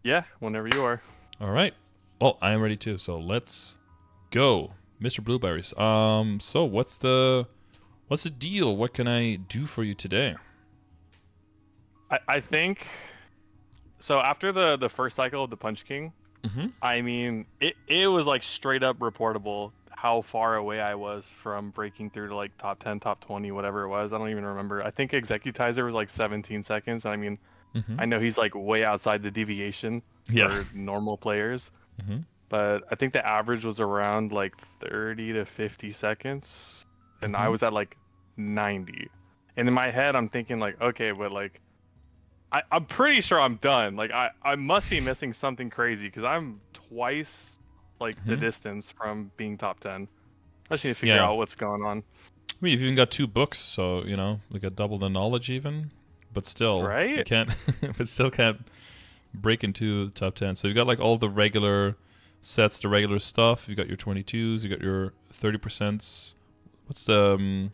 Yeah, whenever you are. All right. Well, I am ready too. So let's go, Mr. Blueberries. So what's the deal? What can I do for you today? I think so. After the first cycle of the Punch King, Mm-hmm. I mean, it was like straight up reportable how far away I was from breaking through to like top 10, top 20, whatever it was. I don't even remember. I think Executizer was like 17 seconds. I mean, Mm-hmm. I know he's like way outside the deviation Yeah. for normal players, Mm-hmm. but I think the average was around like 30 to 50 seconds, and I Mm-hmm. was at like 90. And in my head, I'm thinking like, okay, but like I'm pretty sure I'm done. Like I must be missing something crazy because I'm twice like the Mm-hmm. distance from being top 10. I just need to figure Yeah. out what's going on. I mean, you've even got 2 books, so we got double the knowledge even, but still, you Right? can't, but still can't break into the top 10. So you got like all the regular sets, the regular stuff. You got your 22s, you got your 30%. What's the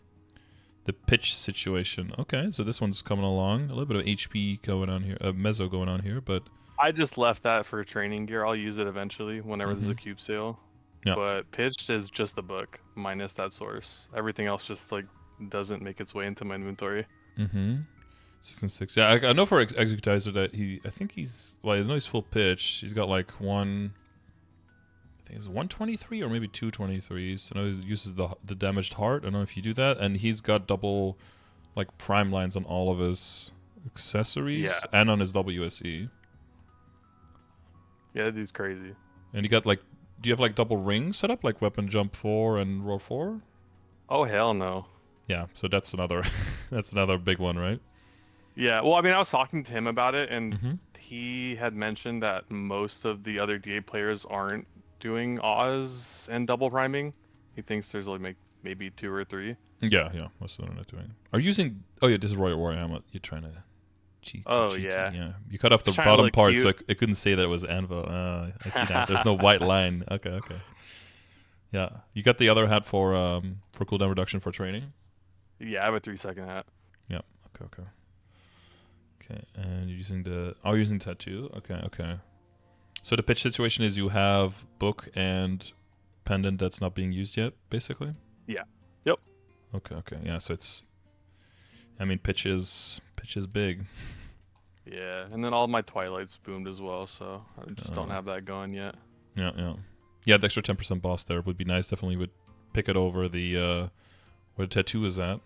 pitch situation? Okay, so this one's coming along. A little bit of HP going on here, mezzo going on here, but I just left that for training gear. I'll use it eventually whenever there's mm-hmm. a cube sale. Yeah. But pitched is just the book minus that source. Everything else just like doesn't make its way into my inventory. Mm-hmm. 6 and 6. Yeah, I know for Executizer that I think well, I know he's full pitch. He's got like I think it's 123 or maybe 223s. I know he uses the damaged heart. I don't know if you do that. And he's got double like prime lines on all of his Yeah. accessories and on his WSE. Yeah, that dude's crazy. And you got like, do you have like double rings set up, like weapon jump 4 and roll 4? Oh hell no. Yeah, so that's another that's another big one, right? Yeah, well, I mean, I was talking to him about it, and Mm-hmm. he had mentioned that most of the other DA players aren't doing Oz and double priming. He thinks there's like maybe 2 or 3. Yeah, most of them are not doing. Are you using? Oh yeah, this is Royal Warhammer. You're trying to Oh cheeky. yeah, Yeah, you cut off the just trying to bottom look part, so cute. I couldn't say that it was anvil. I see now. There's no white line. Okay. Yeah, you got the other hat for cooldown reduction for training. Yeah, I have a 3-second hat. Yeah. Okay. And you're using you're using tattoo. Okay. So the pitch situation is you have book and pendant that's not being used yet, basically. Yeah. Yep. Okay. Yeah. So I mean, pitch is big. Yeah, and then all my Twilights boomed as well, so I just don't have that going yet. Yeah. The extra 10% boss there would be nice. Definitely would pick it over the where the tattoo is at.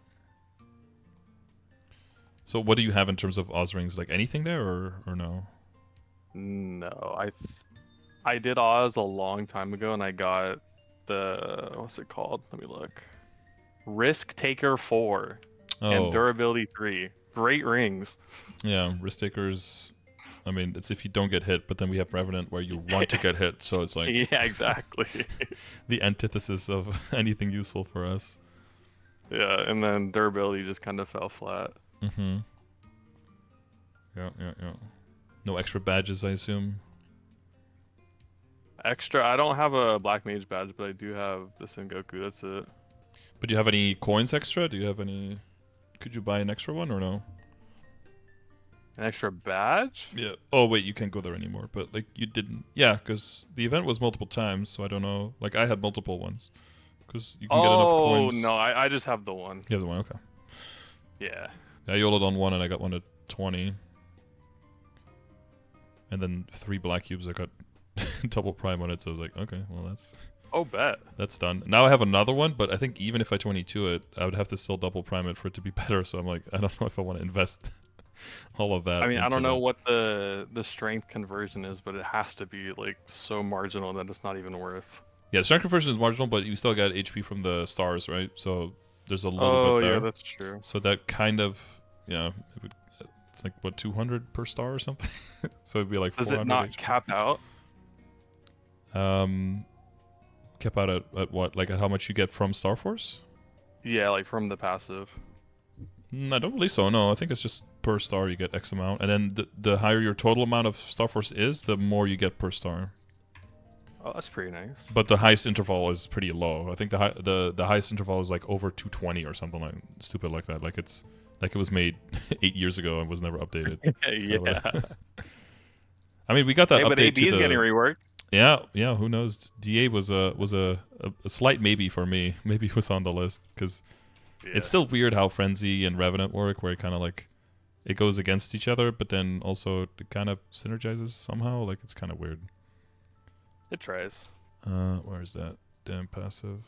So what do you have in terms of Oz rings? Like anything there or no? No, I did Oz a long time ago, and I got what's it called? Let me look. Risk Taker 4 and Oh, Durability 3. Great rings. yeah. Risk takers. I mean, it's if you don't get hit, but then we have Revenant where you want to get hit, so it's like Yeah, exactly. the antithesis of anything useful for us. Yeah, and then durability just kind of fell flat. Mm-hmm. Yeah. No extra badges, I assume. Extra, I don't have a Black Mage badge, but I do have the Sengoku. That's it. But do you have any coins extra? Do you have any? Could you buy an extra one or no? An extra badge? Yeah. Oh wait, you can't go there anymore. But like you didn't. Yeah, because the event was multiple times, so I don't know. Like I had multiple ones, because you can get enough Oh coins. no, I just have the one. You have the one. Okay. Yeah. I YOLO'd on one and I got one at 20. And then 3 black cubes I got double prime on it, so I was like, okay, well Oh, bet. that's done. Now I have another one, but I think even if I 22 it, I would have to still double prime it for it to be better, so I'm like, I don't know if I want to invest all of that I mean, I into don't know that. what the strength conversion is, but it has to be like so marginal that it's not even worth. Yeah, the strength conversion is marginal, but you still got HP from the stars, right? So there's a little Oh, bit yeah, there. that's true. So that kind of, it's like, what, 200 per star or something? So it'd be like Does 400 it not HP. cap out? Cap out at what? Like at how much you get from Star Force? Yeah, like from the passive. I don't believe so. No, I think it's just per star you get X amount, and then the higher your total amount of Star Force is, the more you get per star. Oh, that's pretty nice. But the highest interval is pretty low. I think the highest interval is like over 220 or something like stupid like that. Like it's like it was made 8 years ago and was never updated. It's kinda Yeah. what I mean, we got that Hey, but update to AB is getting the. reworked. Yeah. Who knows? DA was a slight maybe for me. Maybe it was on the list because it's Yeah, still weird how Frenzy and Revenant work, where it kind of like it goes against each other, but then also it kind of synergizes somehow. Like it's kind of weird. it tries. Where is that damn passive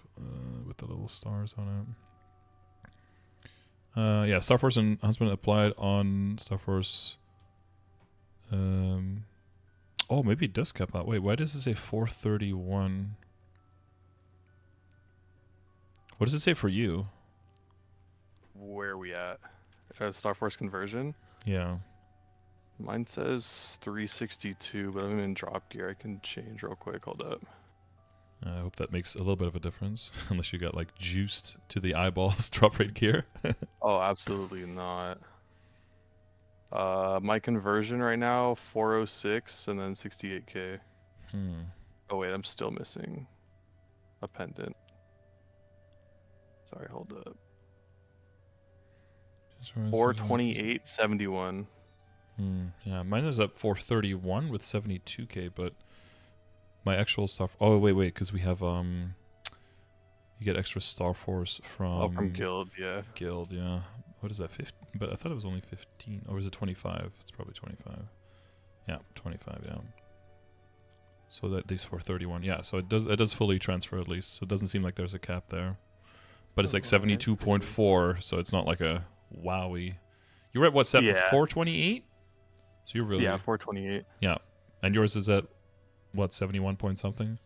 with the little stars on it? Yeah, Star Force Enhancement applied on Star Force. Oh, maybe it does cap out. Wait, why does it say 431? What does it say for you? Where are we at? Star Force conversion. Yeah. Mine says 362, but I'm in drop gear. I can change real quick. Hold up. I hope that makes a little bit of a difference, unless you got like juiced to the eyeballs drop rate gear. Oh, absolutely not. My conversion right now 406 and then 68k. Oh wait, I'm still missing a pendant. Sorry, hold up. 428.71. Yeah, mine is at 431 with 72k, but my actual stuff. Oh wait, because we have you get extra Star Force from Guild, yeah. Guild, yeah. What is that? 15? But I thought it was only 15, or was it 25? It's probably 25. Yeah, 25. Yeah. So that these 431. Yeah, so it does fully transfer at least. So it doesn't seem like there's a cap there. But it's like 72.4, so it's not like a wowie. You were at what set? Yeah. 428? So you're really 428. Yeah. And yours is at what, 71 point something?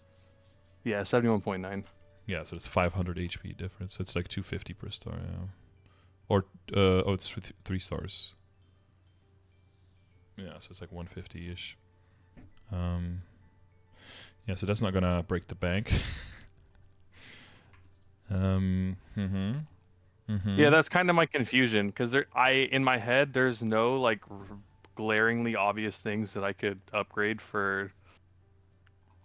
Yeah, 71.9. Yeah, so it's 500 HP difference. It's like 250 per star, yeah. Or it's 3 stars. Yeah, so it's like 150-ish. Yeah, so that's not gonna break the bank. Yeah, that's kind of my confusion because in my head there's no like glaringly obvious things that I could upgrade for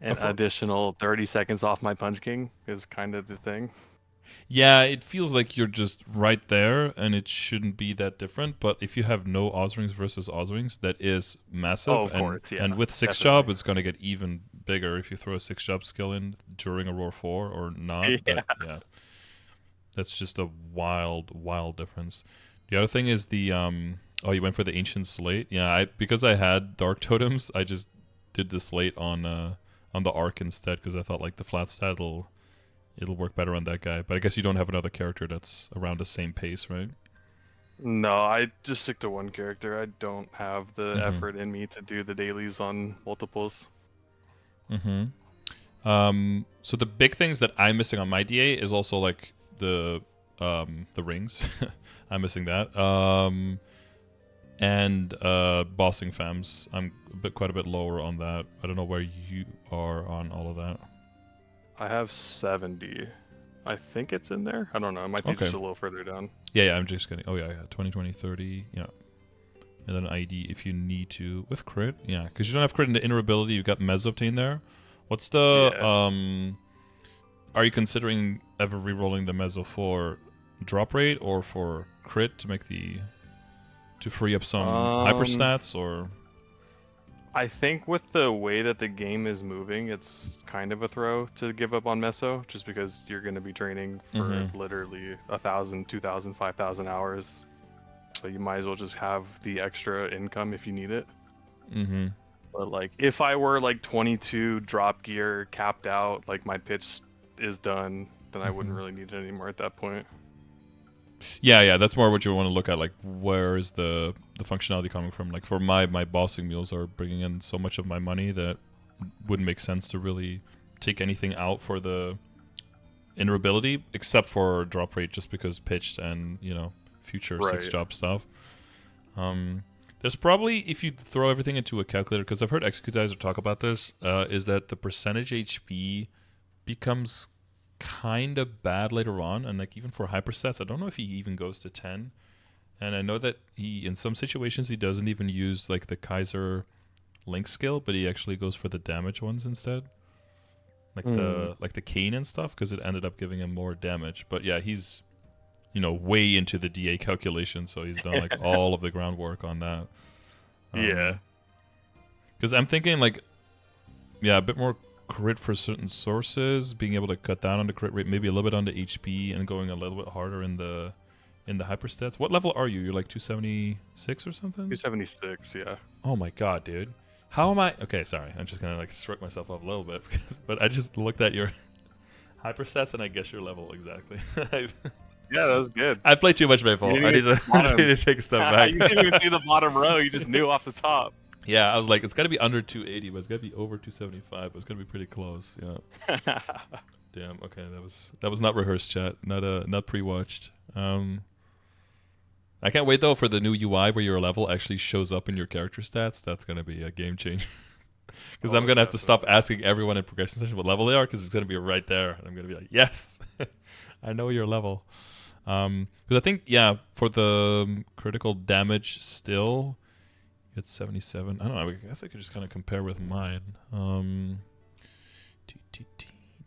an additional 30 seconds off my Punch King is kind of the thing. Yeah, it feels like you're just right there, and it shouldn't be that different. But if you have no Ozrings versus Ozrings, that is massive. Oh, of course, yeah. And with 6-job, it's going to get even bigger if you throw a 6-job skill in during a Roar 4 or not. Yeah. Yeah. That's just a wild, wild difference. The other thing is the oh, you went for the Ancient Slate? Yeah, because I had Dark Totems, I just did the Slate on the Arc instead because I thought like the flat stat it'll work better on that guy. But I guess you don't have another character that's around the same pace, right? No, I just stick to one character. I don't have the effort in me to do the dailies on multiples. So the big things that I'm missing on my DA is also like the rings. I'm missing that. And bossing fams. I'm quite a bit lower on that. I don't know where you are on all of that. I have 70. I think it's in there. I don't know. It might be just a little further down. Yeah, I'm just kidding. Oh, yeah. 20, 20, 30. Yeah. And then ID if you need to. With crit? Yeah, because you don't have crit in the inner ability. You've got Mez obtained there. What's the... Are you considering ever re-rolling the Mezzo for drop rate or for crit to make to free up some hyper stats, or? I think with the way that the game is moving, it's kind of a throw to give up on Meso, just because you're going to be training for literally 1,000, 2,000, 5,000 hours. So you might as well just have the extra income if you need it. But like, if I were like 22 drop gear capped out, like my pitch is done, then I wouldn't really need it anymore at that point. Yeah, that's more what you want to look at. Like, where is the functionality coming from? Like, for my bossing mules are bringing in so much of my money that wouldn't make sense to really take anything out for the inner ability, except for drop rate, just because pitched and future 6-job stuff. There's probably, if you throw everything into a calculator, because I've heard Executizer talk about this, is that the percentage HP becomes kind of bad later on, and like even for hyperstats, I don't know if he even goes to 10. And I know that in some situations he doesn't even use like the Kaiser link skill, but he actually goes for the damage ones instead, like the cane and stuff, because it ended up giving him more damage. But yeah, he's way into the DA calculation, so he's done like all of the groundwork on that. Because I'm thinking like, yeah, a bit more crit for certain sources, being able to cut down on the crit rate, maybe a little bit on the HP, and going a little bit harder in the hyperstats. What level are you? You're like 276 or something? 276, yeah. Oh my god, dude. How am I? Okay, sorry. I'm just gonna like stroke myself up a little bit, but I just looked at your hyperstats and I guess your level exactly. Yeah, that was good. I played too much Maple. I need to take a step back. You didn't even see the bottom row. You just knew off the top. Yeah, I was like, it's got to be under 280, but it's got to be over 275. It's got to be pretty close. Yeah. Damn. Okay, that was not rehearsed, chat. Not pre-watched. I can't wait though for the new UI where your level actually shows up in your character stats. That's gonna be a game changer. Because I'm gonna have to stop asking everyone in progression session what level they are, because it's gonna be right there, and I'm gonna be like, yes, I know your level. Because I think for the critical damage still, it's 77. I don't know. I guess I could just kind of compare with mine.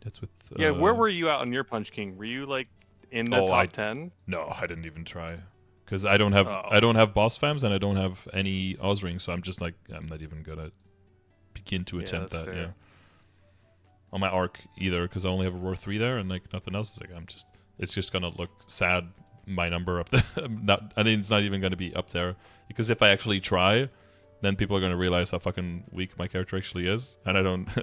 That's with. Where were you at on your Punch King? Were you like in the top 10? No, I didn't even try. Because I don't have boss fams and I don't have any Oz rings, so I'm just like, I'm not even gonna begin to attempt that. Fair. Yeah. On my arc either, because I only have a Roar 3 there and like nothing else. Is like it's just gonna look sad. My number up there, it's not even gonna be up there, because if I actually try, then people are gonna realize how fucking weak my character actually is, and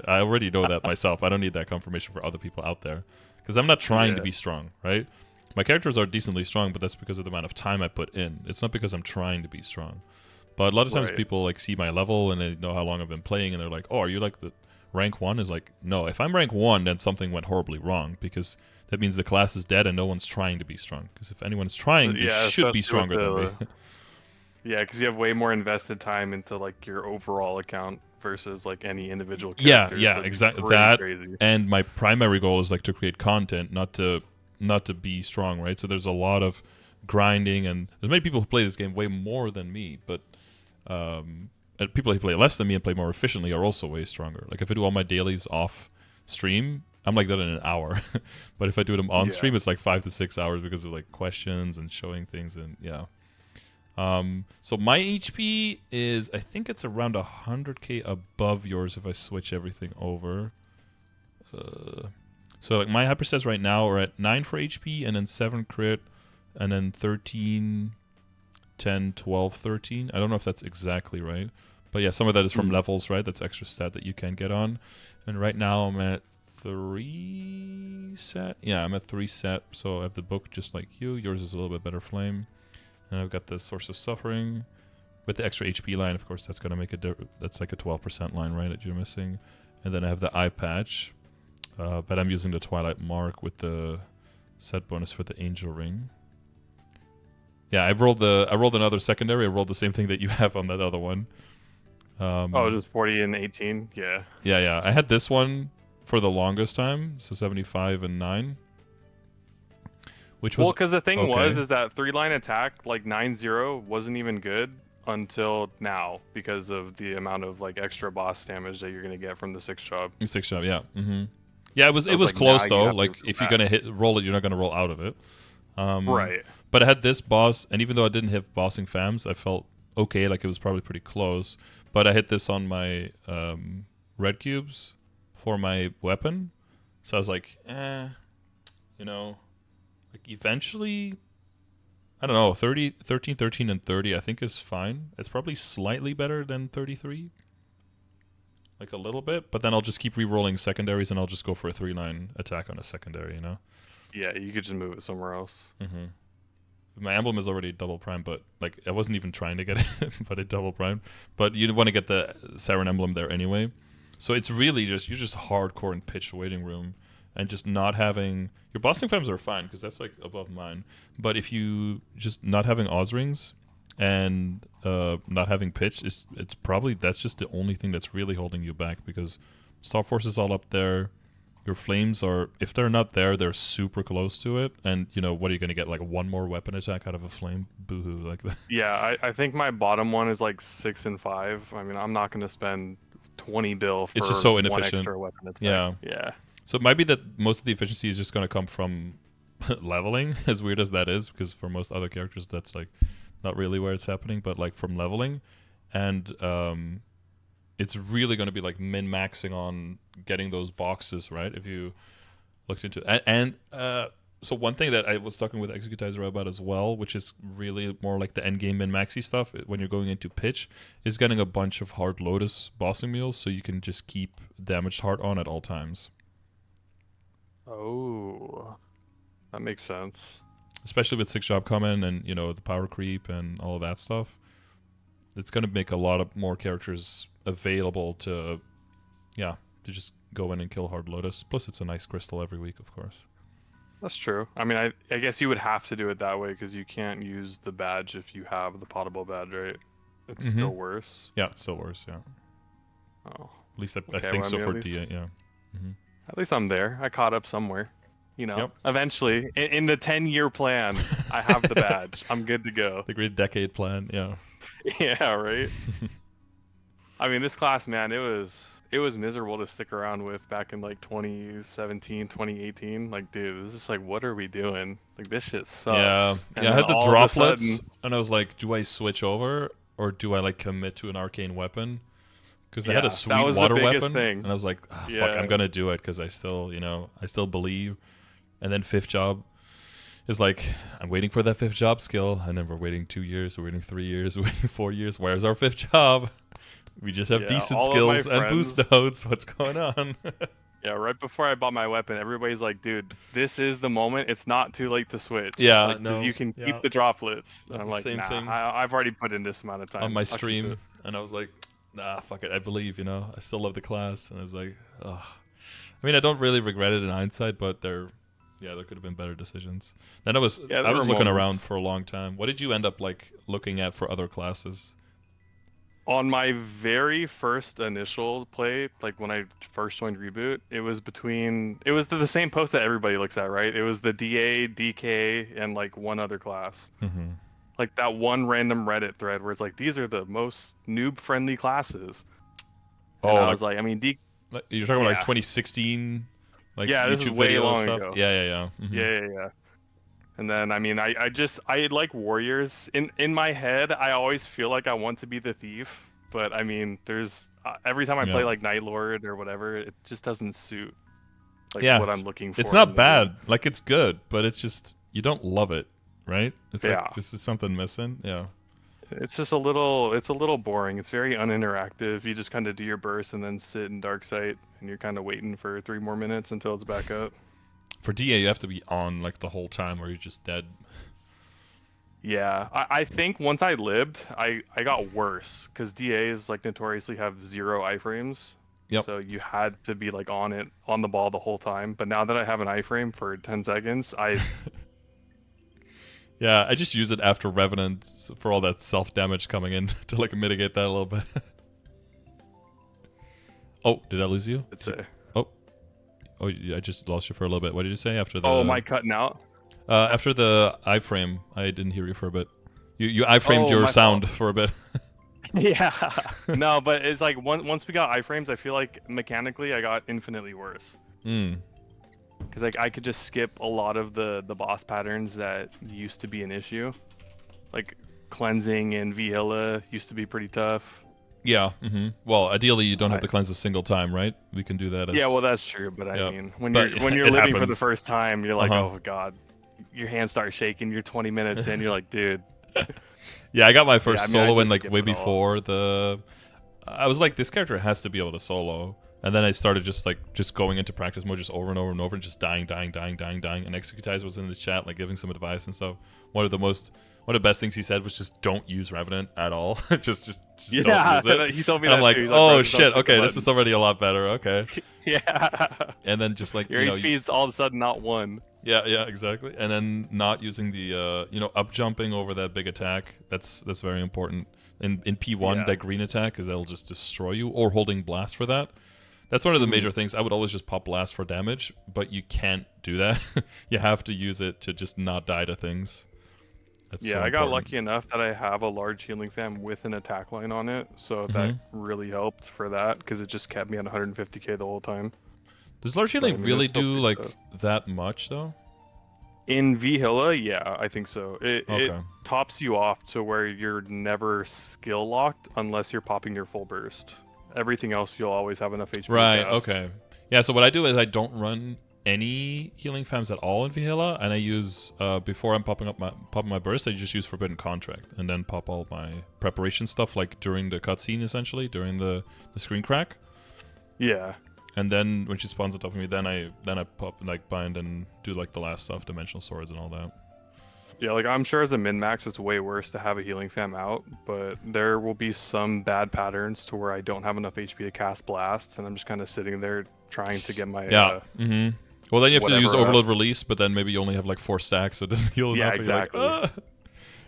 I already know that myself. I don't need that confirmation for other people out there, because I'm not trying to be strong, right? My characters are decently strong, but that's because of the amount of time I put in. It's not because I'm trying to be strong. But a lot of times people like see my level and they know how long I've been playing, and they're like, "Oh, are you like the rank 1?" Is like, no. If I'm rank 1, then something went horribly wrong, because that means the class is dead and no one's trying to be strong. Because if anyone's trying, they should be stronger than me. Yeah, because you have way more invested time into like your overall account versus like any individual character. Yeah, exactly that. Crazy. And my primary goal is like to create content, not to be strong, right? So there's a lot of grinding, and there's many people who play this game way more than me, but and people who play less than me and play more efficiently are also way stronger. Like if I do all my dailies off stream, I'm like that in an hour. But if I do them on stream, it's like 5 to 6 hours because of like questions and showing things, and so my HP is, I think it's around 100k above yours if I switch everything over. So like my hyperstats right now are at 9 for HP, and then 7 crit, and then 13, 10, 12, 13. I don't know if that's exactly right, but yeah, some of that is from levels, right? That's extra stat that you can get on. And right now I'm at 3 set. Yeah, I'm at 3 set, so I have the book just like you. Yours is a little bit better flame. And I've got the Source of Suffering with the extra HP line. Of course, that's going to make that's like a 12% line, right, that you're missing. And then I have the eye patch. But I'm using the Twilight Mark with the set bonus for the Angel Ring. Yeah, I rolled another secondary. I rolled the same thing that you have on that other one. Just 40 and 18. Yeah. Yeah. I had this one for the longest time, so 75 and 9. Which was because the thing is that 3-line attack like 9-0 wasn't even good until now because of the amount of like extra boss damage that you're gonna get from the 6 job. 6 job, yeah. Mm-hmm. Yeah, it was like, close though. Like if you're gonna roll it, you're not gonna roll out of it. Right. But I had this boss, and even though I didn't have bossing fams, I felt okay. Like it was probably pretty close. But I hit this on my red cubes for my weapon, so I was like, like eventually, I don't know, 13, 13, and 30 I think is fine. It's probably slightly better than 33. Like a little bit, but then I'll just keep re-rolling secondaries, and I'll just go for a 3-line attack on a secondary, Yeah, you could just move it somewhere else. Mm-hmm. My emblem is already double prime, but like I wasn't even trying to get it, but it double prime. But you want to get the Siren emblem there anyway. So it's really you're just hardcore in pitch waiting room, and just not having your bossing fams are fine because that's like above mine. But if you just not having Oz rings and not having pitch, it's probably that's just the only thing that's really holding you back, because Star Force is all up there. Your flames are, if they're not there, they're super close to it. And what are you going to get, like one more weapon attack out of a flame? Boohoo, like that. Yeah, I think my bottom one is like 6 and 5. I mean, I'm not going to spend 20 bill for it's just so inefficient. One extra weapon attack. Yeah. So it might be that most of the efficiency is just going to come from leveling, as weird as that is, because for most other characters that's like not really where it's happening, but like from leveling. And it's really going to be like min-maxing on getting those boxes, right? If you looked into it. So one thing that I was talking with Executizer about as well, which is really more like the end game min-maxy stuff when you're going into pitch, is getting a bunch of hard Lotus bossing mules so you can just keep damaged heart on at all times. Oh, that makes sense. Especially with 6-job coming and, you know, the power creep and all of that stuff. It's going to make a lot of more characters available to just go in and kill hard Lotus. Plus, it's a nice crystal every week, of course. That's true. I mean, I guess you would have to do it that way because you can't use the badge if you have the potable badge, right? It's still worse. Yeah, it's still worse, yeah. Oh. At least I think so for DA, yeah. At least I'm there. I caught up somewhere. You know, eventually, in the 10-year plan, I have the badge. I'm good to go. The great decade plan, yeah. Yeah, right? I mean, this class, man, it was miserable to stick around with back in like 2017, 2018. Like, dude, it was just like, what are we doing? Like, this shit sucks. Yeah, and I had the droplets, and I was like, do I switch over or do I like commit to an arcane weapon? Because they had a sweet water weapon, and I was like, fuck, I'm gonna do it because I still believe. And then 5th job is like, I'm waiting for that 5th job skill, and then we're waiting 2 years, we're waiting 3 years, we're waiting 4 years. Where's our 5th job? We just have decent skills and boost nodes. What's going on? Yeah, right before I bought my weapon, everybody's like, dude, this is the moment. It's not too late to switch. Yeah, like, no. You can keep the droplets. And I'm like, same nah, thing. I've already put in this amount of time. On my stream, and I was like, nah, fuck it. I believe, I still love the class. And I was like, ugh. I mean, I don't really regret it in hindsight, but there could have been better decisions. Then I was looking around for a long time. What did you end up like looking at for other classes? On my very first initial play, like when I first joined Reboot, it was the same post that everybody looks at, right? It was the DA, DK, and like one other class. Mm-hmm. Like that one random Reddit thread where it's like, these are the most noob-friendly classes. And I was like, I mean, you're talking about like 2016, like YouTube this is way video long stuff. Ago. Yeah. Mm-hmm. Yeah. And then, I mean, I like warriors. In my head, I always feel like I want to be the thief. But, I mean, there's... every time I play, like, Night Lord or whatever, it just doesn't suit, like, what I'm looking for. It's not bad. Like, it's good, but it's just... You don't love it, right? It's like, this is something missing. Yeah. It's just a little boring. It's very uninteractive. You just kind of do your burst and then sit in dark sight, and you're kind of waiting for 3 more minutes until it's back up. For DA, you have to be on like the whole time, or you're just dead. Yeah, I think once I libbed, I got worse because DAs like notoriously have 0 iframes. Yep. So you had to be like on the ball the whole time. But now that I have an iframe for 10 seconds, Yeah, I just use it after Revenant for all that self-damage coming in to like mitigate that a little bit. Oh, did I lose you? Oh, I just lost you for a little bit. What did you say after the... Oh, am I cutting out? After the iframe, I didn't hear you for a bit. You iframed your sound for a bit. Yeah. No, but it's like once we got iframes, I feel like mechanically I got infinitely worse. Because like I could just skip a lot of the boss patterns that used to be an issue. Like cleansing in Vihilla used to be pretty tough. Yeah. Mm-hmm. Well, ideally you don't have to cleanse a single time, right? We can do that. Yeah, well that's true, but I mean, when you're living for the first time, you're like, oh god, your hands start shaking. You're 20 minutes in, you're like, dude. Yeah, I got my first solo in like way before the. I was like, this character has to be able to solo, and then I started just going into practice mode, just over and over and over, and just dying. And Executize was in the chat, like giving some advice and stuff. One of the best things he said was just don't use Revenant at all. just don't use it. He told me and that I'm like, too. oh shit, okay, this is already a lot better. Okay. Yeah. And then just like your HP is all of a sudden not 1. Yeah, exactly. And then not using the up jumping over that big attack. That's very important. In P1, that green attack, because that'll just destroy you, or holding blast for that. That's one of the major things. I would always just pop blast for damage, but you can't do that. You have to use it to just not die to things. That's so I got lucky enough that I have a large healing fan with an attack line on it, so that really helped for that, because it just kept me at 150k the whole time. Does large healing really do like that much though? In Vihilla, yeah, I think so. It tops you off to where you're never skill locked unless you're popping your full burst. Everything else, you'll always have enough HP to Right. cast. Okay. Yeah. So what I do is I don't run any healing fams at all in Vihela, and I use before I'm popping my burst, I just use Forbidden Contract, and then pop all my preparation stuff like during the cutscene, essentially during the screen crack. Yeah. And then when she spawns on top of me, then I pop like bind and do like the last stuff, dimensional swords and all that. Yeah, like I'm sure as a min-max it's way worse to have a healing fam out, but there will be some bad patterns to where I don't have enough HP to cast blast, and I'm just kind of sitting there trying to get my yeah. Well, then you have to use overload up. release, but then maybe you only have like 4 stacks, so it doesn't heal enough. Exactly. You're like,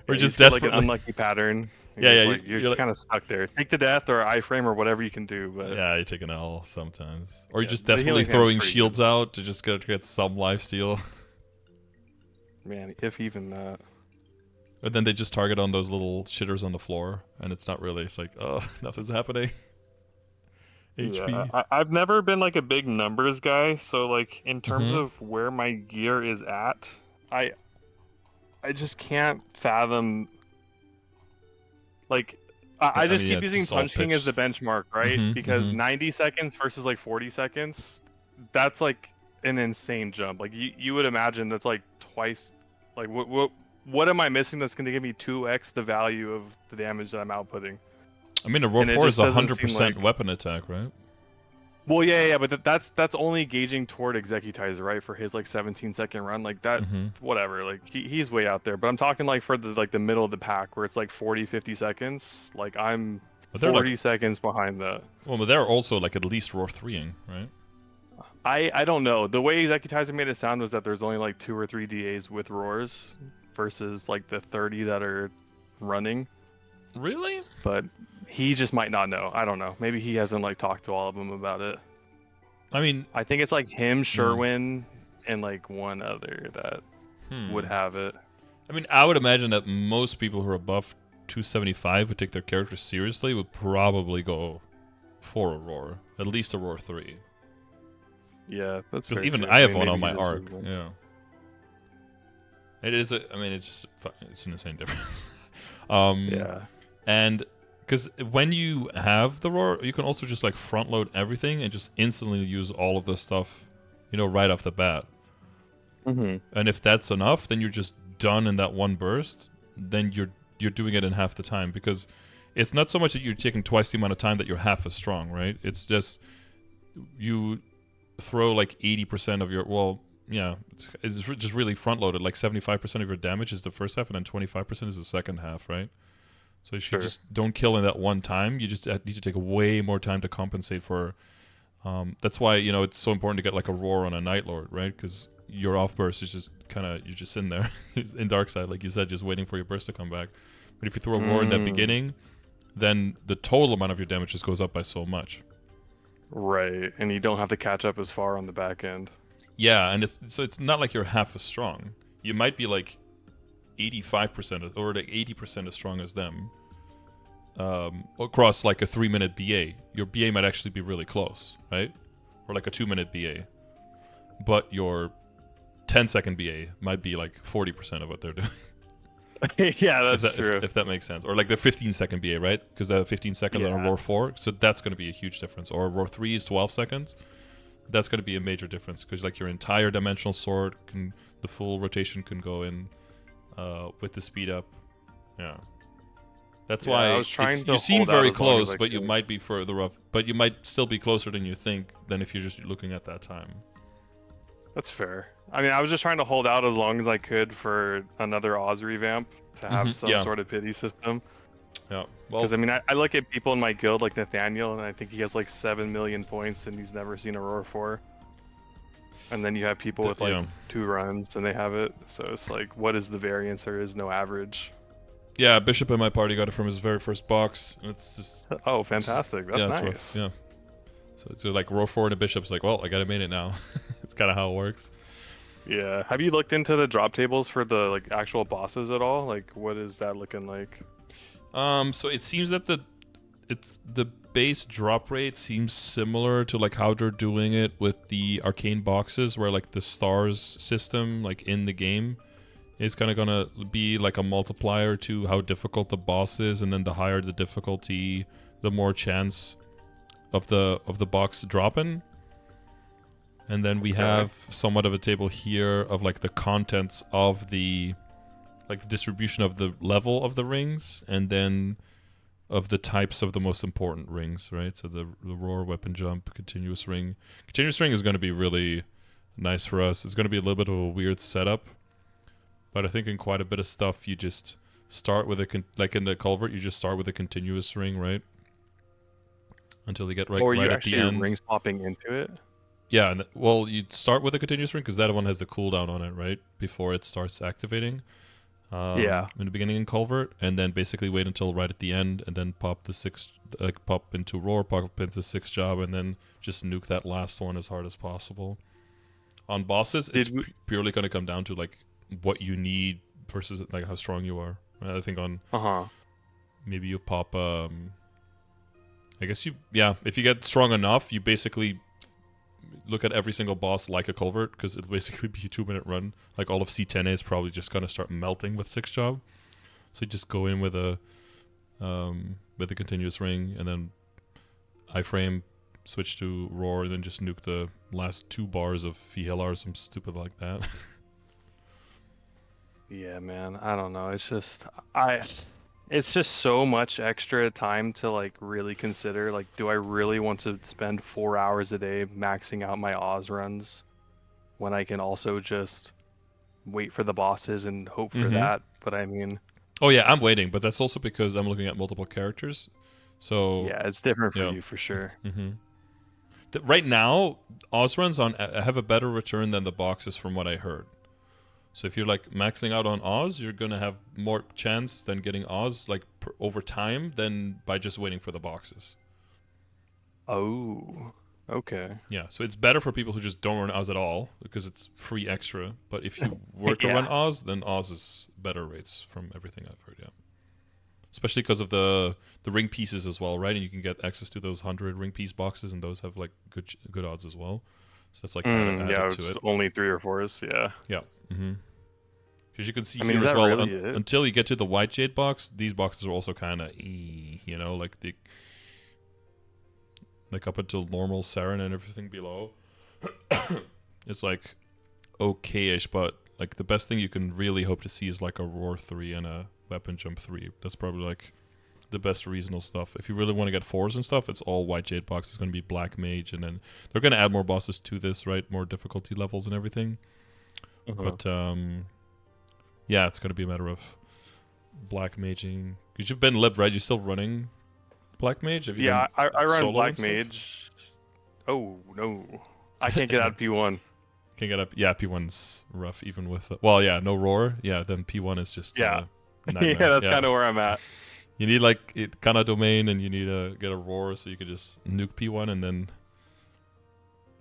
or Yeah, just get, desperately like an unlucky pattern. You're just kind of stuck there. Take the death or iframe or whatever you can do. But yeah, you take an L sometimes, or you're just the desperately healing throwing fam's shields out to just get some lifesteal. Man, if even that. And then they just target on those little shitters on the floor, and it's not really. It's like, oh, nothing's happening. HP. Yeah, I've never been like a big numbers guy, so like in terms of where my gear is at, I just can't fathom. Like, I just keep using Punch King as the benchmark, right? Because 90 seconds versus like 40 seconds, that's like an insane jump. Like you would imagine that's like twice. Like what am I missing that's going to give me 2x the value of the damage that I'm outputting? I mean, a Roar 4 is 100% like... weapon attack, right? Well, yeah, but that's only gauging toward Executizer, right? For his like 17-second run, like that, whatever. Like he's way out there. But I'm talking like for the middle of the pack where it's like 40, 50 seconds. Like I'm 40 seconds behind that. Well, but they're also like at least Roar 3ing, right? I don't know. The way Executizer made it sound was that there's only like 2 or 3 DAs with roars versus like the 30 that are running. Really? But he just might not know. I don't know. Maybe he hasn't like talked to all of them about it. I mean, I think it's like him, Sherwin, and like one other that would have it. I mean, I would imagine that most people who are above 275 who take their characters seriously would probably go for a Roar, at least a Roar 3. Yeah, that's because even I have one on my arc. Yeah, it is. It's an insane difference. Yeah. And because when you have the Roar, you can also just like front load everything and just instantly use all of the stuff, right off the bat. And if that's enough, then you're just done in that one burst. Then you're doing it in half the time, because it's not so much that you're taking twice the amount of time that you're half as strong, right? It's just you throw like 80% of your it's just really front loaded. Like 75% of your damage is the first half, and then 25% is the second half, right? So if you just don't kill in that one time, you just need to take way more time to compensate for. That's why it's so important to get like a Roar on a Night Lord, right? Because your off burst is just you're just in there in dark side, like you said, just waiting for your burst to come back. But if you throw a Roar in that beginning, then the total amount of your damage just goes up by so much. Right, and you don't have to catch up as far on the back end. Yeah, and it's not like you're half as strong. You might be like 85% or like 80% as strong as them. Across like a 3-minute BA, your BA might actually be really close, right? Or like a 2-minute BA, but your 10-second BA might be like 40% of what they're doing. Yeah, that's true. If that makes sense. Or like the 15-second BA, right? Because the 15 seconds on a Roar 4, so that's going to be a huge difference. Or Roar 3 is 12 seconds. That's going to be a major difference, because like your entire dimensional sword the full rotation can go in with the speed up. Yeah. That's why I was trying to you seem hold out very as long as close, I but you could. might be further off. But you might still be closer than you think than if you're just looking at that time. That's fair. I mean, I was just trying to hold out as long as I could for another Oz revamp to have some sort of pity system. Yeah. Well, because I mean, I look at people in my guild like Nathaniel, and I think he has like 7 million points, and he's never seen a Roar 4. And then you have people with like 2 runs, and they have it. So it's like, what is the variance? There is no average. Yeah, Bishop in my party got it from his very first box. And it's just oh, fantastic! That's nice. Yeah. So it's like Roar 4 and a Bishop's like, well, I gotta made it now. It's kind of how it works. Yeah. Have you looked into the drop tables for the like actual bosses at all? Like, what is that looking like? So it seems that the base drop rate seems similar to like how they're doing it with the arcane boxes, where like the stars system like in the game is kind of gonna be like a multiplier to how difficult the boss is, and then the higher the difficulty, the more chance of the box dropping. And then we have somewhat of a table here of like the contents of the distribution of the level of the rings, and then of the types of the most important rings, right? So the roar, weapon jump, continuous ring. Continuous ring is going to be really nice for us. It's going to be a little bit of a weird setup, but I think in quite a bit of stuff you just start with like in the culvert, you just start with a continuous ring, right? Until you get right at the end. Or you actually rings popping into it? Yeah, well, you start with a continuous ring because that one has the cooldown on it, right? Before it starts activating. In the beginning in culvert, and then basically wait until right at the end, and then pop the pop into roar, pop into 6th job, and then just nuke that last one as hard as possible. On bosses, it's purely going to come down to like what you need versus like how strong you are. Right? I think on maybe you pop. I guess if you get strong enough, you basically look at every single boss like a culvert, because it'll basically be a 2-minute run. Like all of C10 is probably just gonna start melting with 6th job. So you just go in with a continuous ring, and then iframe, switch to roar, and then just nuke the last 2 bars of VHLR or some stupid like that. Yeah, man. I don't know. It's just it's just so much extra time to like really consider. Like, do I really want to spend 4 hours a day maxing out my Oz runs when I can also just wait for the bosses and hope for that? But I mean, oh yeah, I'm waiting, but that's also because I'm looking at multiple characters. So yeah, it's different for you for sure. Right now, Oz runs have a better return than the boxes, from what I heard. So if you're like maxing out on Oz, you're gonna have more chance than getting Oz like over time than by just waiting for the boxes. Oh, okay. Yeah, so it's better for people who just don't run Oz at all because it's free extra. But if you were to run Oz, then Oz is better rates from everything I've heard. Yeah, especially because of the ring pieces as well, right? And you can get access to those 100 ring piece boxes, and those have like good odds as well. So that's like added to it. Only 3 or 4s. Yeah. Yeah. Because you can see here as well, really until you get to the White Jade box, these boxes are also kind of, like up until normal Saren and everything below. It's like okay-ish, but like the best thing you can really hope to see is like a Roar 3 and a Weapon Jump 3. That's probably like the best reasonable stuff. If you really want to get 4s and stuff, it's all White Jade box. It's going to be Black Mage, and then they're going to add more bosses to this, right? More difficulty levels and everything. But yeah, it's going to be a matter of Black Maging. Because you've been lib, right? You're still running Black Mage? Have you I run Black Mage. Oh, no. I can't get out of P1. Can't get up. Yeah, P1's rough, even with... well, yeah, no Roar. Yeah, then P1 is just... yeah, that's kind of where I'm at. You need, like, kind of domain, and you need to get a Roar, so you could just nuke P1, and then...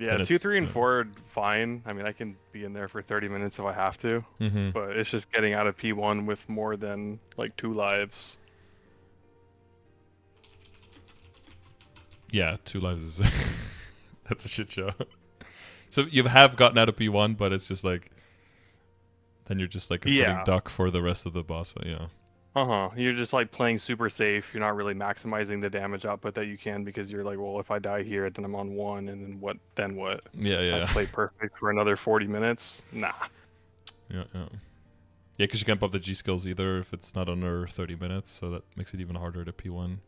Yeah, 2, 3, and 4 are fine. I mean, I can be in there for 30 minutes if I have to. But it's just getting out of P1 with more than, like, 2 lives. Yeah, 2 lives is... that's a shit show. So you have gotten out of P1, but it's just like... then you're just like a sitting duck for the rest of the boss fight, yeah. You're just like playing super safe. You're not really maximizing the damage output that you can, because you're like, well, if I die here, then I'm on 1, and then what? Then what? Yeah. I play perfect for another 40 minutes? Nah. Yeah, because you can't pop the G skills either if it's not under 30 minutes, so that makes it even harder to P1.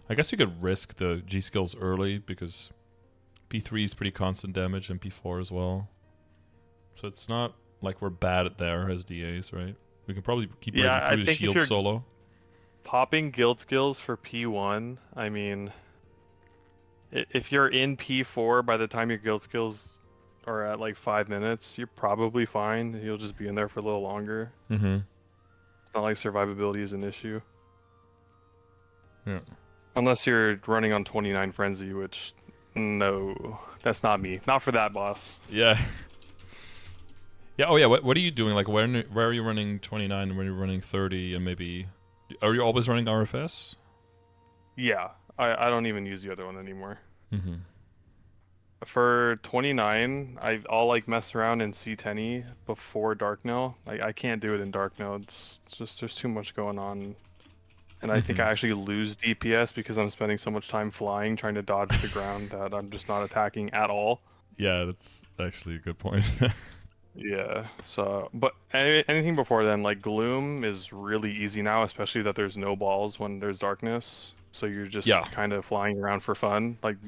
I guess you could risk the G skills early, because P3 is pretty constant damage, and P4 as well. So it's not like we're bad at there as DAs, right? We can probably keep breaking through the shield solo. Popping guild skills for P1, I mean, if you're in P4 by the time your guild skills are at like 5 minutes, you're probably fine. You'll just be in there for a little longer. It's not like survivability is an issue. Yeah. Unless you're running on 29 Frenzy, which, no, that's not me. Not for that boss. Yeah. Yeah. Oh, yeah. What are you doing? Like, where are you running 29 and when you're running 30, and maybe... are you always running RFS? Yeah. I don't even use the other one anymore. For 29, I'll like mess around in C10 before Dark Now. I can't do it in Dark Now. It's just, there's too much going on. And I think I actually lose DPS because I'm spending so much time flying, trying to dodge the ground that I'm just not attacking at all. Yeah, that's actually a good point. Yeah, so, but anything before then, like Gloom is really easy now, especially that there's no balls when there's darkness. So you're just Yeah, kind of flying around for fun. Like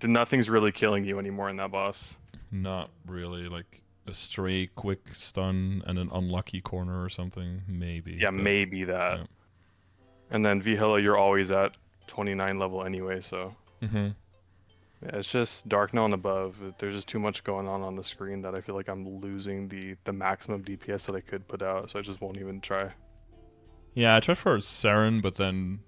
nothing's really killing you anymore in that boss. not really. Like a stray quick stun and an unlucky corner or something, maybe. Yeah, But maybe that. yeah. And then Vihilla, you're always at 29 level anyway, so. Mm-hmm. Yeah, it's just dark now and above. There's just too much going on the screen that I feel like I'm losing the maximum DPS that I could put out, so I just won't even try. Yeah, I tried for Saren, but then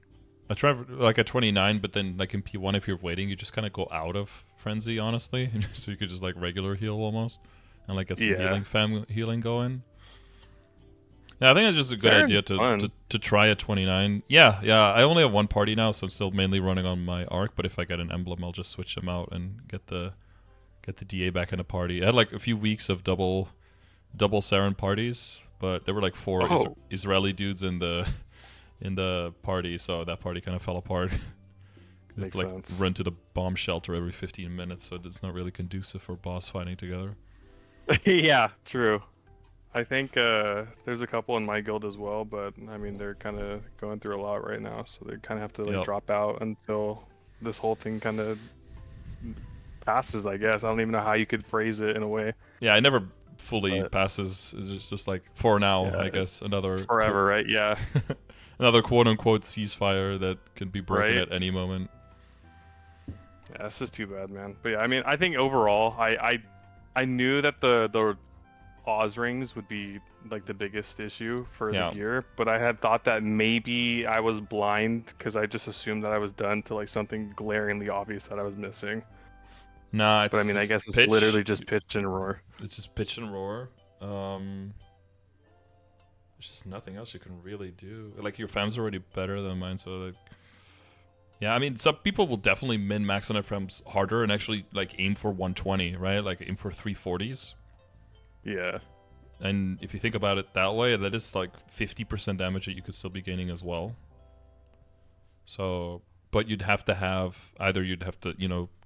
I tried like at 29, but then like in P1, if you're waiting, you just kind of go out of Frenzy, honestly, so you could just like regular heal almost, and like get some Yeah. healing going. Yeah, I think it's just a good Saren's idea fun. to try at 29. Yeah, I only have one party now, so I'm still mainly running on my arc. But if I get an emblem, I'll just switch them out and get the DA back in a party. I had like a few weeks of double Saren parties, but there were like four Oh, Israeli dudes in the party, so that party kind of fell apart. You have makes to like sense. run to the bomb shelter every 15 minutes, so it's not really conducive for boss fighting together. Yeah, true. I think there's a couple in my guild as well, but I mean they're kind of going through a lot right now, so they kind of have to like Yep. drop out until this whole thing kind of passes, I guess. I don't even know how you could phrase it in a way. Yeah, I never fully But passes. It's just like for now, yeah, I guess forever, right? Yeah, another quote unquote ceasefire that can be broken right. at any moment. Yeah, this is too bad, man. But yeah, I mean, I think overall, I knew that the Oz rings would be like the biggest issue for the Yeah. gear, but I had thought that maybe I was blind because I just assumed that I was done to like something glaringly obvious that I was missing. Nah, But I it's mean, I just guess it's pitch. literally just pitch and roar. It's just pitch and roar. There's just nothing else you can really do. Like your FAM's already better than mine, so like, yeah. I mean, some people will definitely min max on their FAMs harder and actually like aim for 120, right? Like aim for 340s. Yeah. And if you think about it that way, that is like 50% damage that you could still be gaining as well. So, but you'd have to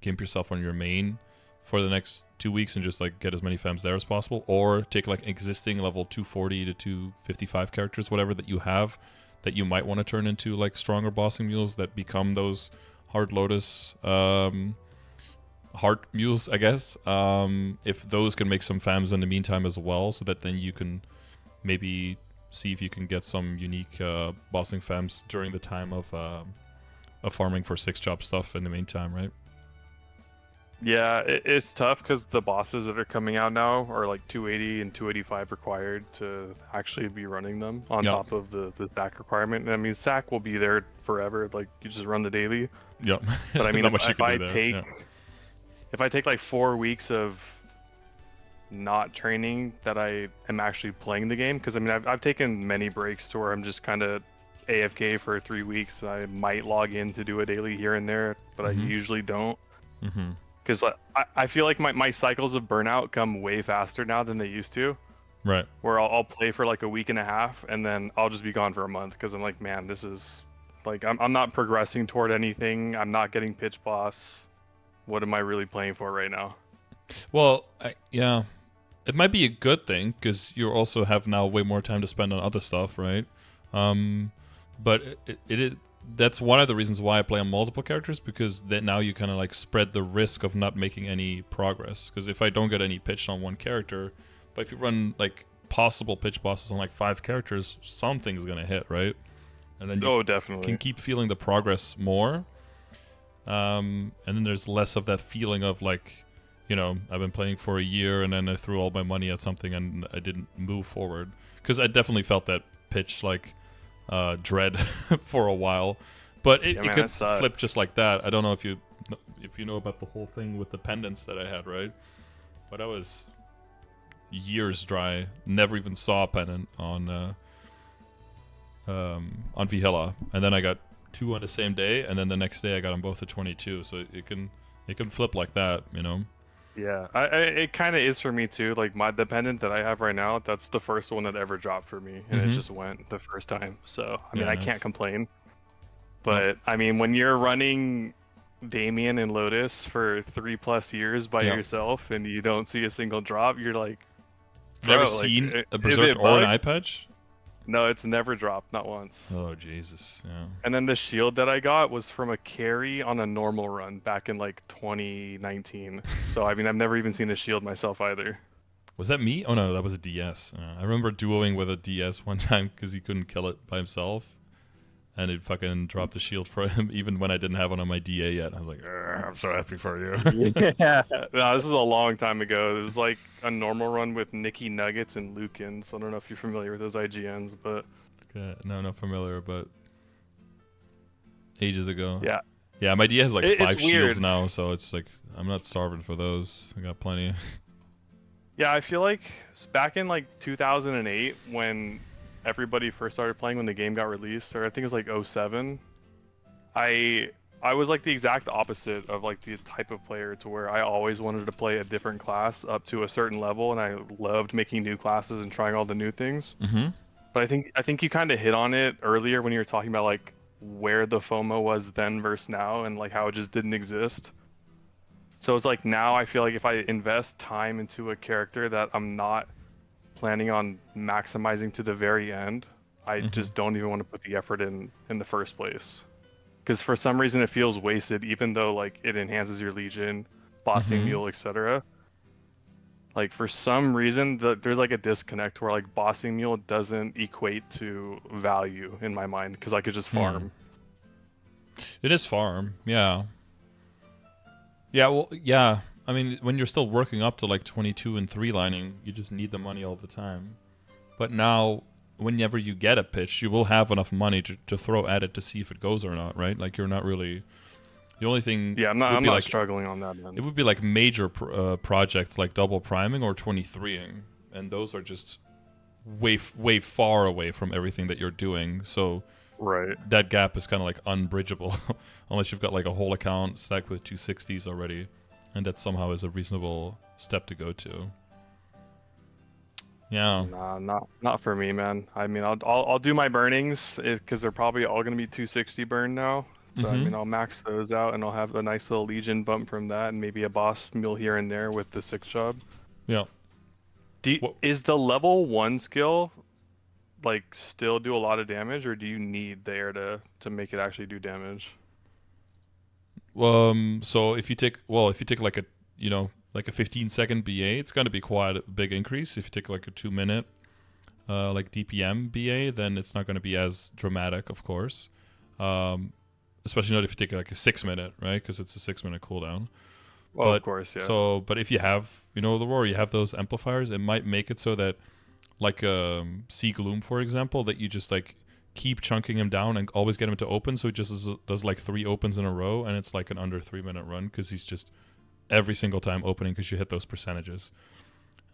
gimp yourself on your main for the next 2 weeks and just like get as many FAMs there as possible, or take like existing level 240 to 255 characters, whatever that you have, that you might want to turn into like stronger bossing mules that become those hard lotus heart mules, I guess. If those can make some FAMs in the meantime as well, so that then you can maybe see if you can get some unique bossing FAMs during the time of farming for 6-job stuff in the meantime, right? Yeah, it's tough because the bosses that are coming out now are like 280 and 285 required to actually be running them on Yep. top of the SAC requirement. And I mean, SAC will be there forever. Like you just run the daily. Yep. But I mean, Not much you if can I do there. take Yeah. if I take like 4 weeks of not training that I am actually playing the game, because I mean I've taken many breaks to where I'm just kind of AFK for 3 weeks. I might log in to do a daily here and there, but I usually don't. Mm-hmm. Because I feel like my cycles of burnout come way faster now than they used to. Right. Where I'll play for like a week and a half and then I'll just be gone for a month because I'm like, man, this is like I'm not progressing toward anything. I'm not getting pitch boss. What am I really playing for right now? Well, yeah, it might be a good thing because you also have now way more time to spend on other stuff, right? But that's one of the reasons why I play on multiple characters, because then now you kind of like spread the risk of not making any progress. Because if I don't get any pitched on one character, but if you run like possible pitch bosses on like 5 characters, something's gonna hit, right? And then you Definitely. can keep feeling the progress more. And then there's less of that feeling of like, I've been playing for a year and then I threw all my money at something and I didn't move forward. Because I definitely felt that pitch like dread for a while, but it could flip just like that. I don't know if you know about the whole thing with the pendants that I had, right? But I was years dry, never even saw a pendant on Vihilla, and then I got 2 on the same day, and then the next day I got them both at 22. So it can flip like that, Yeah, it kind of is for me too. Like the pendant that I have right now, that's the first one that ever dropped for me, and it just went the first time. So I mean, I can't complain. Nope. But I mean, when you're running Damien and Lotus for 3+ years by Yeah. yourself and you don't see a single drop, you're like, Have you ever bro, like, seen a is Berserk it or an bugged? eye patch? No, it's never dropped, not once. Oh Jesus, yeah. And then the shield that I got was from a carry on a normal run back in like 2019. So I mean, I've never even seen a shield myself either. Was that me? Oh no, that was a DS. I remember duoing with a DS one time because he couldn't kill it by himself, and it fucking dropped a shield for him even when I didn't have one on my DA yet. I was like, I'm so happy for you. Yeah. No, this is a long time ago. It was like a normal run with Nikki Nuggets and Lucan. So I don't know if you're familiar with those IGNs, but Okay, no, not familiar, but ages ago. yeah, Yeah, my DA has like it's 5 shields weird. now, so it's like I'm not starving for those. I got plenty. Yeah, I feel like back in like 2008 when everybody first started playing when the game got released, or I think it was like '07. I I was like the exact opposite of like the type of player to where I always wanted to play a different class up to a certain level, and I loved making new classes and trying all the new things. Mm-hmm. But I think you kind of hit on it earlier when you were talking about like where the FOMO was then versus now, and like how it just didn't exist. So it's like now I feel like if I invest time into a character that I'm not planning on maximizing to the very end, I Mm-hmm. just don't even want to put the effort in the first place. Because for some reason it feels wasted, even though like it enhances your Legion, bossing Mm-hmm. mule, etc. Like for some reason there's like a disconnect where like bossing mule doesn't equate to value in my mind because I could just Hmm. farm. It is farm, yeah. Yeah, well, yeah. I mean, when you're still working up to like 22 and 3 lining, you just need the money all the time. But now, whenever you get a pitch, you will have enough money to throw at it to see if it goes or not, right? Like, you're not really. The only thing Yeah, I'm not would I'm be not like. struggling on that It end. would be like major projects like double priming or 23ing. And those are just way far away from everything that you're doing. So Right. that gap is kind of like unbridgeable unless you've got like a whole account stacked with 260s already, and that somehow is a reasonable step to go to. Yeah. Nah, not for me, man. I mean, I'll do my burnings because they're probably all gonna be 260 burn now. So I Mm-hmm. mean, I'll max those out and I'll have a nice little Legion bump from that, and maybe a boss mule here and there with the 6 job. Yeah. What? Is the level 1 skill like still do a lot of damage, or do you need the air to make it actually do damage? So if you take like a like a 15-second BA, it's gonna be quite a big increase. If you take like a 2 minute like DPM BA, then it's not gonna be as dramatic, of course. Um, Especially not if you take like a 6 minute, right? Because it's a 6 minute cooldown. Well, of But course, yeah. but if you have, the roar, you have those amplifiers, it might make it so that, like Sea Gloom, for example, that you just like keep chunking him down and always get him to open. So he just does like 3 opens in a row, and it's like an under 3 minute run because he's just every single time opening because you hit those percentages.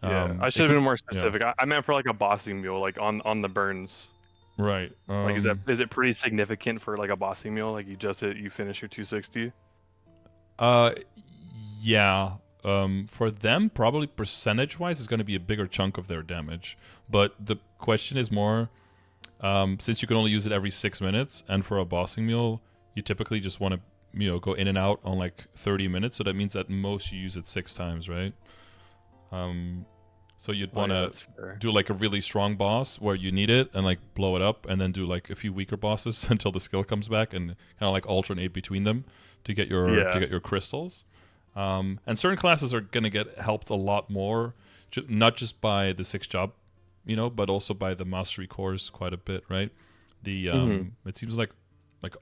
Yeah, I It should have could, been more yeah, specific. I meant for like a bossing mule, like on the burns. right. Like, is it pretty significant for like a bossing mule? Like you finish your 260. Uh, yeah. For them, probably percentage wise, is going to be a bigger chunk of their damage. But the question is more, since you can only use it every 6 minutes, and for a bossing mule, you typically just want to go in and out on like 30 minutes. So that means at most you use it 6 times, right? So you'd Oh want yeah, to that's fair. do like a really strong boss where you need it and like blow it up, and then do like a few weaker bosses until the skill comes back, and kind of like alternate between them to get Yeah. your crystals. And certain classes are gonna get helped a lot more, not just by the 6 job, but also by the mastery cores quite a bit, right? The Hmm. it seems like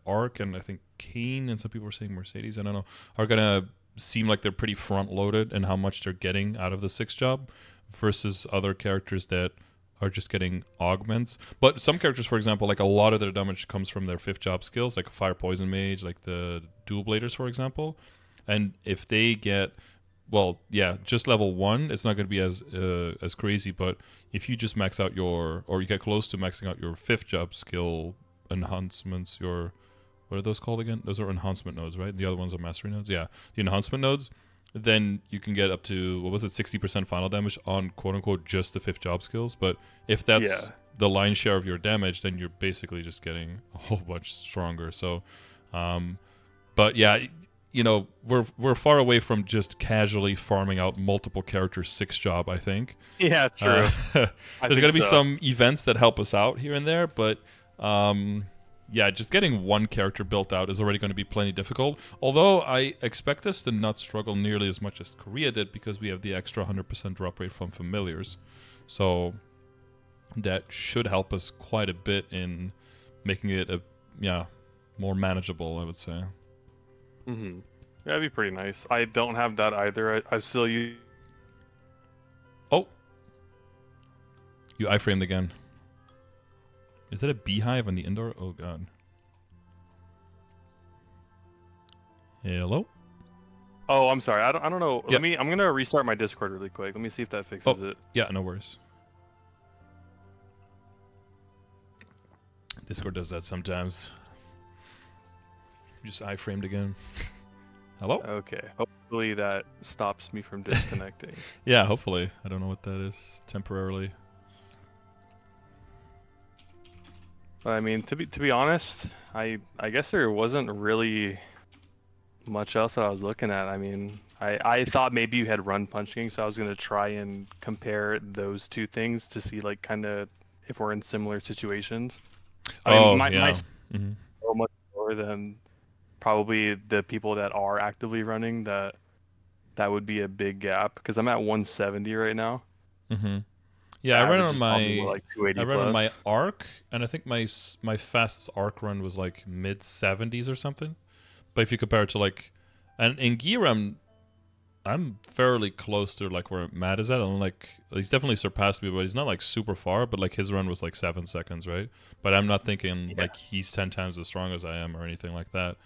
Arc and I think Kane and some people were saying Mercedes, I don't know, are gonna seem like they're pretty front loaded in how much they're getting out of the 6 job versus other characters that are just getting augments. But some characters, for example, like a lot of their damage comes from their 5th job skills, like a Fire Poison Mage, like the Dual Bladers, for example. And if they get, well, yeah, just level 1, it's not going to be as crazy. But if you just max out or you get close to maxing out your 5th job skill enhancements, what are those called again? Those are enhancement nodes, right? The other ones are mastery nodes. Yeah, the enhancement nodes. then you can get up to, what was it, 60% final damage on quote-unquote just the 5th job skills. But if that's the lion's share of your damage, then you're basically just getting a whole bunch stronger. So, but yeah, you know, we're far away from just casually farming out multiple characters 6th job, I think. Yeah, true. There's going to be some events that help us out here and there, but yeah, just getting one character built out is already going to be plenty difficult. Although I expect us to not struggle nearly as much as Korea did, because we have the extra 100% drop rate from familiars. So that should help us quite a bit in making it more manageable, I would say. Mm-hmm. That'd be pretty nice. I don't have that either. I still use... Oh! You iframed again. Is that a beehive on the indoor? Oh god. Hello? Oh, I'm sorry. I don't know. Yep. I'm gonna restart my Discord really quick. Let me see if that fixes it. Yeah, no worries. Discord does that sometimes. Just iframed again. Hello? Okay. Hopefully that stops me from disconnecting. Yeah, hopefully. I don't know what that is temporarily. But I mean, to be honest, I guess there wasn't really much else that I was looking at. I mean, I thought maybe you had run punching, so I was gonna try and compare those two things to see like kind of if we're in similar situations. I mean, my so much more than probably the people that are actively running. That would be a big gap because I'm at 170 right now. Mm-hmm. Yeah, I ran on my arc, and I think my fastest arc run was like mid 70s or something. But if you compare it to like, and in gear, I'm fairly close to like where Matt is at. I'm like, he's definitely surpassed me, but he's not like super far. But like his run was like 7 seconds, right? But I'm not thinking like he's 10 times as strong as I am or anything like that.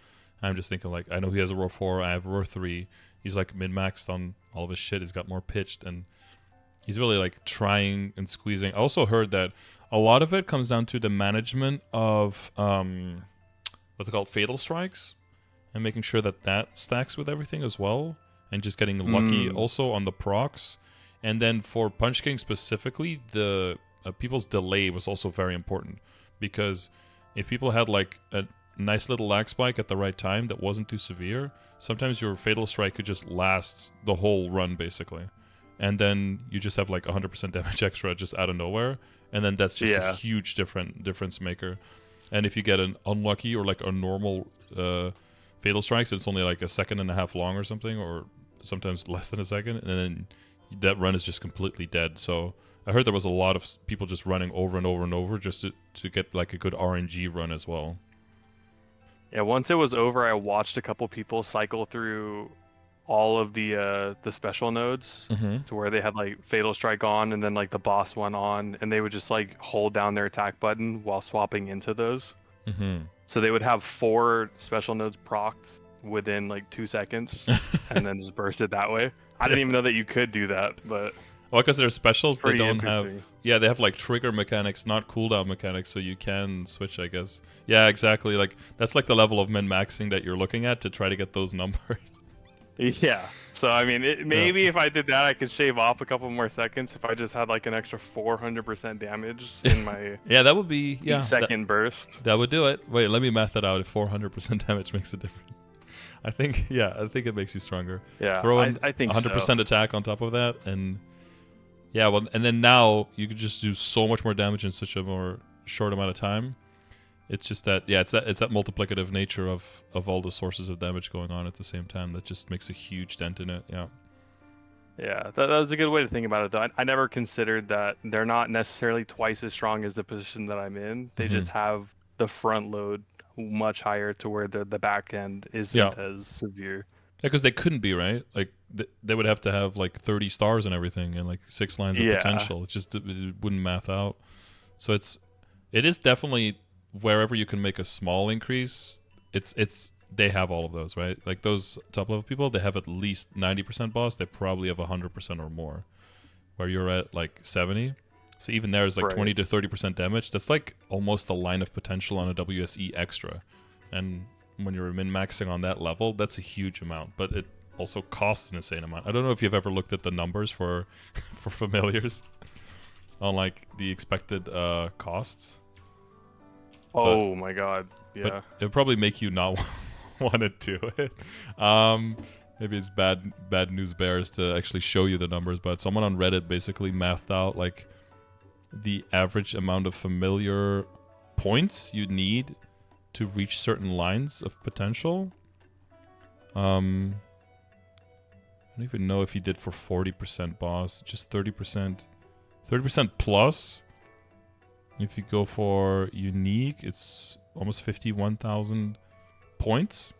I'm just thinking like, I know he has a roar 4, I have a roar 3. He's like mid-maxed on all of his shit. He's got more pitched, and he's really like trying and squeezing. I also heard that a lot of it comes down to the management of what's it called, fatal strikes, and making sure that that stacks with everything as well, and just getting lucky also on the procs. And then for Punch King specifically, the people's delay was also very important, because if people had like a nice little lag spike at the right time that wasn't too severe, sometimes your fatal strike could just last the whole run basically, and then you just have like 100% damage extra just out of nowhere, and then that's just a huge difference maker. And if you get an unlucky or like a normal fatal strikes, it's only like a 1.5 seconds long or something, or sometimes less than a second, and then that run is just completely dead. So I heard there was a lot of people just running over and over and over just to get like a good RNG run as well. Yeah, once it was over, I watched a couple people cycle through all of the special nodes to where they had like Fatal Strike on, and then like the boss one on, and they would just like hold down their attack button while swapping into those. So they would have 4 special nodes procced within like 2 seconds, and then just burst it that way. I didn't even know that you could do that, but... Well, because they're specials, they don't have... Yeah, they have like trigger mechanics, not cooldown mechanics, so you can switch, I guess. Yeah, exactly. Like that's like the level of min-maxing that you're looking at to try to get those numbers. Yeah. So, I mean, maybe if I did that, I could shave off a couple more seconds if I just had like an extra 400% damage in my yeah, that would be... Yeah, second burst. That would do it. Wait, let me math that out if 400% damage makes a difference. I think it makes you stronger. Yeah, Throw in I think 100% so. attack on top of that, and... Yeah, well, and then now you could just do so much more damage in such a more short amount of time. It's just that, yeah, it's that multiplicative nature of all the sources of damage going on at the same time that just makes a huge dent in it. Yeah. Yeah, that was a good way to think about it, though. I never considered that they're not necessarily twice as strong as the position that I'm in. They just have the front load much higher to where the back end isn't as severe. Yeah, because they couldn't be, right? Like they would have to have like 30 stars and everything, and like 6 lines of potential. It wouldn't math out. So it is definitely wherever you can make a small increase. They have all of those, right? Like those top level people, they have at least 90% boss. They probably have 100% or more. Where you're at like 70. So even there is like 20 to 30% damage. That's like almost a line of potential on a WSE extra, and when you're min-maxing on that level, that's a huge amount. But it also costs an insane amount. I don't know if you've ever looked at the numbers for for familiars on like the expected costs. Oh my god, yeah. But it'll probably make you not want to do it. Maybe it's bad news bears to actually show you the numbers, but someone on Reddit basically mathed out like the average amount of familiar points you need to reach certain lines of potential. I don't even know if he did for 40% boss, just 30%. 30% plus. If you go for unique, it's almost 51,000 points.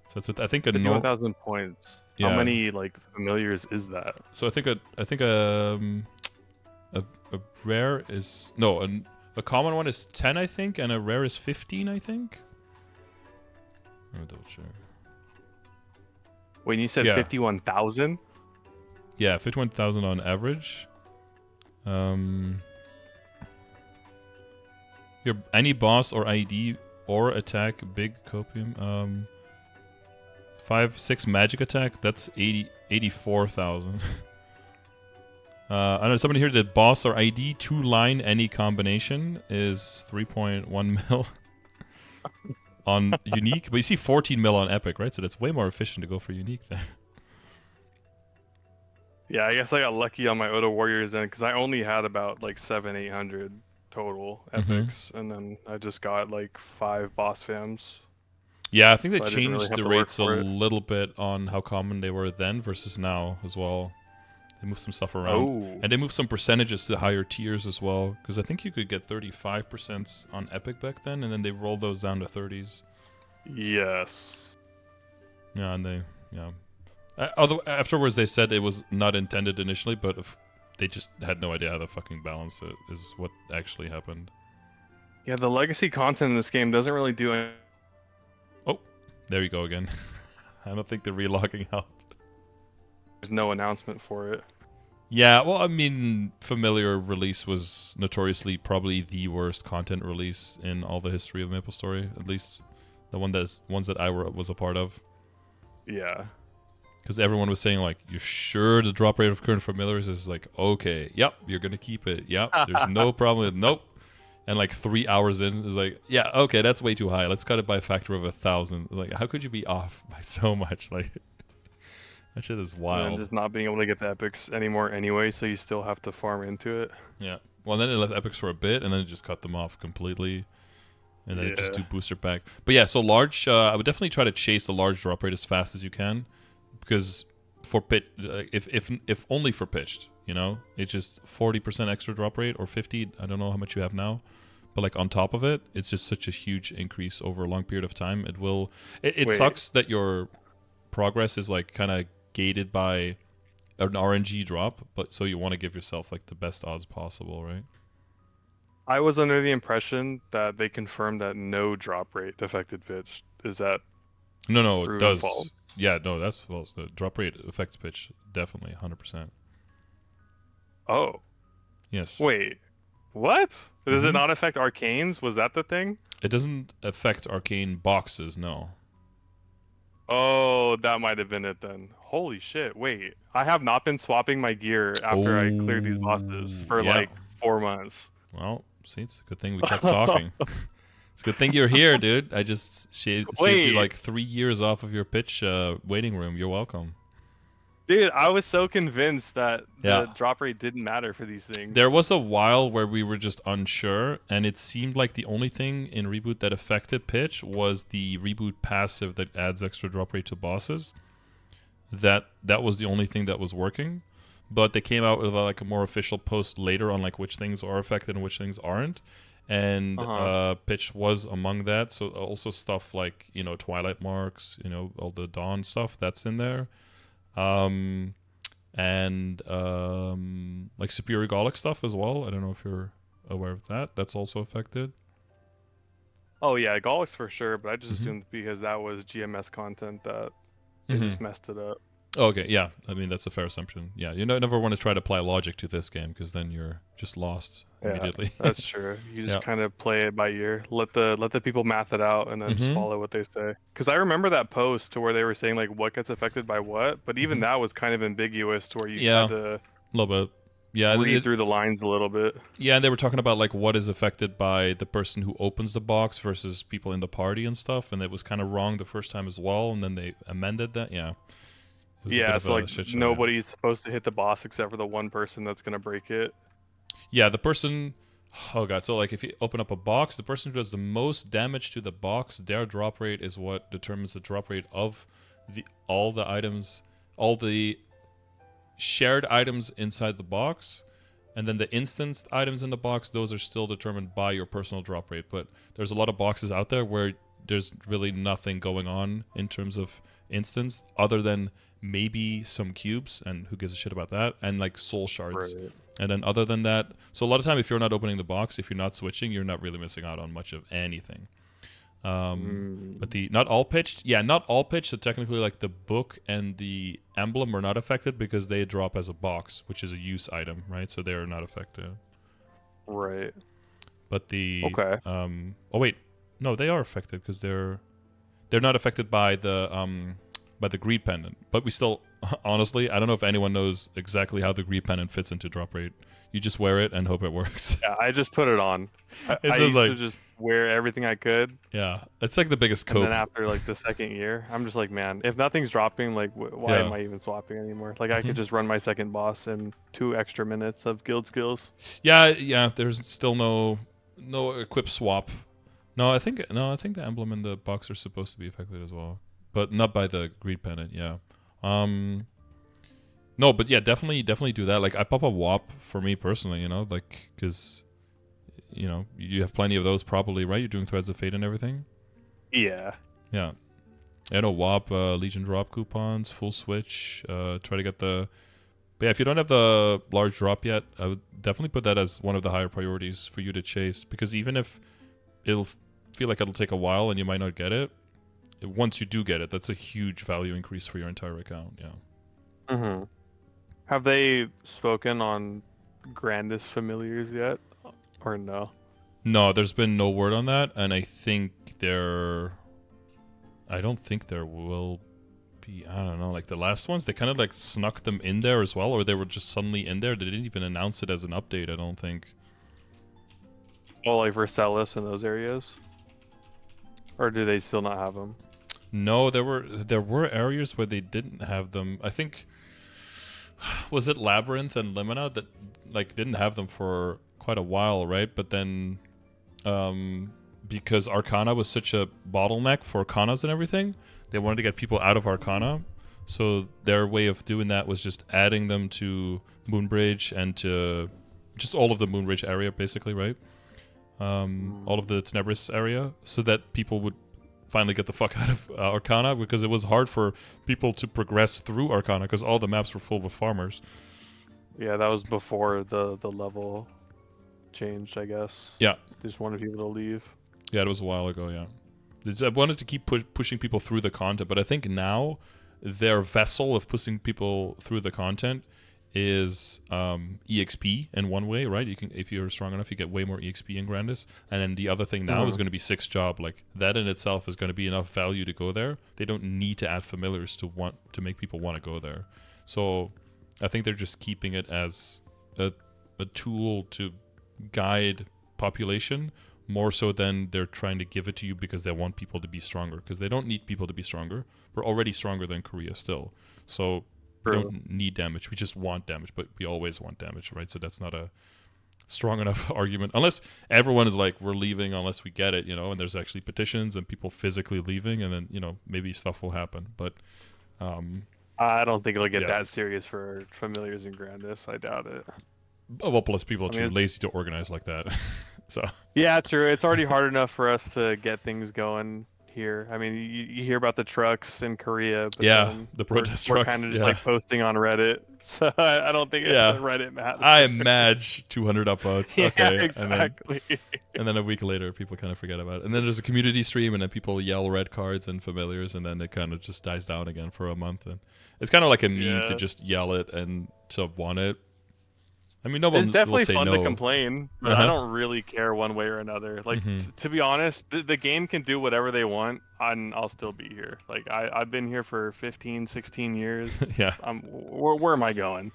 So that's what I think a 51,000 points. Yeah. How many like familiars is that? So I think a rare is a common one is 10, I think, and a rare is 15, I think. Let me double check. When you said 51,000? Yeah, 51,000 on average. Your any boss or ID or attack big copium 5-6 magic attack, that's 84,000. I know somebody here did boss or ID 2 line any combination is 3.1 mil on unique, but you see 14 mil on epic, right? So that's way more efficient to go for unique there. Yeah, I guess I got lucky on my Oda Warriors then, because I only had about like 700-800 total epics, and then I just got like 5 boss fams. Yeah, I think they So changed the rates a little bit on how common they were then versus now as well. They moved some stuff around. And they moved some percentages to higher tiers as well, because I think you could get 35% on epic back then, and then they rolled those down to 30s. Yes. Yeah, and although afterwards they said it was not intended initially, but if they just had no idea how to fucking balance it is what actually happened. Yeah, the legacy content in this game doesn't really do anything. Oh, there you go again. I don't think the relogging helped. There's no announcement for it. Yeah, well, I mean, Familiar release was notoriously probably the worst content release in all the history of MapleStory, at least the ones that I was a part of. Yeah. Because everyone was saying, like, you're sure the drop rate of current familiars is like, okay, yep, you're going to keep it. Yep, there's no problem with nope. And like 3 hours in, is like, yeah, okay, that's way too high. Let's cut it by a factor of 1,000. Like, how could you be off by so much? Like, that shit is wild. And just not being able to get the epics anymore anyway, so you still have to farm into it. Yeah. Well, then it left epics for a bit, and then it just cut them off completely. And then just do booster pack. But yeah, so large, I would definitely try to chase the large drop rate as fast as you can. Because for pitch, if only for pitched, you know, it's just 40% extra drop rate or 50. I don't know how much you have now, but like on top of it, it's just such a huge increase over a long period of time. It will. It sucks that your progress is like kind of gated by an RNG drop, but so you want to give yourself like the best odds possible, right? I was under the impression that they confirmed that no drop rate affected pitch. Is that? No, it does. False? Yeah, no, that's false. The drop rate affects pitch, definitely, 100%. Oh. Yes. Wait, what? Does it not affect arcanes? Was that the thing? It doesn't affect arcane boxes, no. Oh, that might have been it then. Holy shit, wait. I have not been swapping my gear after I cleared these bosses for like 4 months. Well, see, it's a good thing we kept talking. It's a good thing you're here, dude. I just saved you like 3 years off of your pitch waiting room. You're welcome. Dude, I was so convinced that the drop rate didn't matter for these things. There was a while where we were just unsure, and it seemed like the only thing in Reboot that affected pitch was the Reboot passive that adds extra drop rate to bosses. That was the only thing that was working. But they came out with like a more official post later on like which things are affected and which things aren't. And pitch was among that. So also stuff like, you know, Twilight Marks, you know, all the Dawn stuff that's in there. And like Superior Golic stuff as well. I don't know if you're aware of that. That's also affected. Oh yeah, Golic's for sure, but I just assumed because that was GMS content that they just messed it up. Okay, yeah. I mean, that's a fair assumption. Yeah, you never want to try to apply logic to this game because then you're just lost Yeah, immediately. that's true. You just Yeah. kind of play it by ear. Let the people math it out, and then just Mm-hmm. follow what they say. Because I remember that post to where they were saying like what gets affected by what, but even Mm-hmm. that was kind of ambiguous to where you had Yeah, to a little bit. Yeah, read through the lines a little bit. yeah, and they were talking about like what is affected by the person who opens the box versus people in the party and stuff, and it was kind of wrong the first time as well, and then they amended that. Yeah, it was a bit Yeah, of so like a shit show. Yeah. nobody's supposed to hit the boss except for the one person that's gonna break it. Yeah, the person. Oh god! So like, if you open up a box, the person who does the most damage to the box, their drop rate is what determines the drop rate of all the items, all the shared items inside the box, and then the instanced items in the box. Those are still determined by your personal drop rate. But there's a lot of boxes out there where there's really nothing going on in terms of instance, other than maybe some cubes, and who gives a shit about that, and like soul shards. Right. And then other than that, so a lot of time if you're not opening the box, if you're not switching, you're not really missing out on much of anything. But Mm. the not all pitched, yeah, not all pitched. So technically, like the book and the emblem are not affected because they drop as a box, which is a use item, right? So they are not affected. Right. But the Okay. oh wait, no, they are affected because they're not affected by the greed pendant. But we still, honestly, I don't know if anyone knows exactly how the greed pendant fits into drop rate. You just wear it and hope it works. Yeah, I just put it on. I, It's I just used like, to just wear everything I could, yeah, it's like the biggest and then cope. after like the second year, I'm just like, man, if nothing's dropping, like, why am Yeah. I even swapping anymore? Like, I could Mhm. just run my second boss in 2 extra minutes of guild skills. Yeah, yeah. There's still no equip swap. I think the emblem and the box are supposed to be affected as well, but not by the greed pendant. Yeah. Um. No, but yeah, definitely do that. Like I pop a WAP for me personally, like because you have plenty of those probably, right? You're doing Threads of Fate and everything. Yeah. Yeah. I know WAP, Legion drop coupons, full switch. Try to get the. But yeah, if you don't have the large drop yet, I would definitely put that as one of the higher priorities for you to chase. Because even if it'll feel like it'll take a while and you might not get it, once you do get it, that's a huge value increase for your entire account. Yeah. Mm-hmm. Have they spoken on Grandis familiars yet, or no? No, there's been no word on that, and I think there. I don't think there will be. I don't know. Like the last ones, they kind of like snuck them in there as well, or they were just suddenly in there. They didn't even announce it as an update. I don't think. Oh, like Vercellus in those areas, or do they still not have them? No, there were areas where they didn't have them. I think was it Labyrinth and Limina that like didn't have them for quite a while, right? But then because Arcana was such a bottleneck for Arcanas and everything, they wanted to get people out of Arcana. So their way of doing that was just adding them to Moonbridge and to just all of the Moonbridge area, basically, right? All of the Tenebris area, so that people would finally get the fuck out of Arcana, because it was hard for people to progress through Arcana because all the maps were full of farmers. Yeah, that was before the level changed, I guess. Yeah. They just wanted people to leave. Yeah, it was a while ago, yeah. I wanted to keep pushing people through the content, but I think now their vessel of pushing people through the content is EXP in one way, right? You can, if you're strong enough, you get way more EXP in Grandis. And then the other thing now is going to be 6 job. Like that in itself is going to be enough value to go there. They don't need to add familiars to make people want to go there. So I think they're just keeping it as a tool to guide population more so than they're trying to give it to you because they want people to be stronger, because they don't need people to be stronger. We're already stronger than Korea still, so we don't need damage. We just want damage, but we always want damage, right? So that's not a strong enough argument unless everyone is like, we're leaving unless we get it, and there's actually petitions and people physically leaving, and then maybe stuff will happen. But I don't think it'll get that serious for familiars and Grandis. I doubt it. well, plus people are too mean, lazy to organize like that. So yeah, true. It's already hard enough for us to get things going here. I mean, you hear about the trucks in Korea, but Yeah, then the protest we're trucks. kind of just Yeah, like posting on Reddit, so I don't think yeah. Reddit matters. I match 200 upvotes. Yeah, Okay, exactly. and then a week later, people kind of forget about it. And then there's a community stream, and then people yell red cards and familiars, and then it kind of just dies down again for a month. And it's kind of like a meme to Yeah. just yell it and to want it. I mean, no It's one will definitely say fun to no. complain, but I Uh-huh. don't really care one way or another. Like, Hmm. to be honest, the game can do whatever they want, and I'll still be here. Like, I've been here for 15, 16 years. Yeah, Where am I going?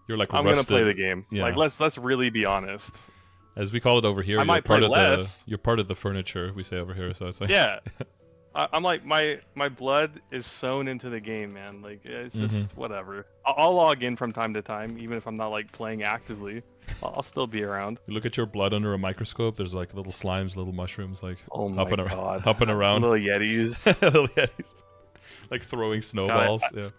you're like I'm gonna play rusted. the game. Like, Yeah, let's really be honest. as we call it over here, I might play less. you're part of the furniture. We say over here, so it's like. Yeah, I'm like my blood is sewn into the game, man. Like, it's Hmm. just whatever. I'll log in from time to time, even if I'm not like playing actively. I'll still be around. You look at your blood under a microscope. There's like little slimes, little mushrooms, like Oh my god, hopping around. little yetis. Little yetis, like throwing God, snowballs. Yeah.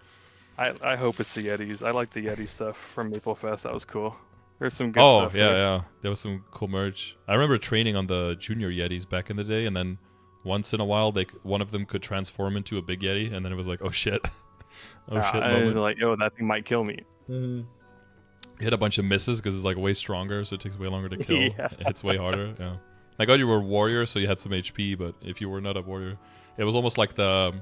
I hope it's the Yetis. I like the Yeti stuff from Maple Fest. That was cool. There's some good Oh stuff yeah, there. yeah. There was some cool merch. I remember training on the junior Yetis back in the day, and then once in a while, one of them could transform into a big Yeti, and then it was like, oh shit, oh shit I was moment. like, yo, that thing might kill me. You hit a bunch of misses because it's like way stronger, so it takes way longer to kill. Yeah. It hits way harder. Yeah. I got you were a warrior, so you had some HP, but if you were not a warrior, it was almost like the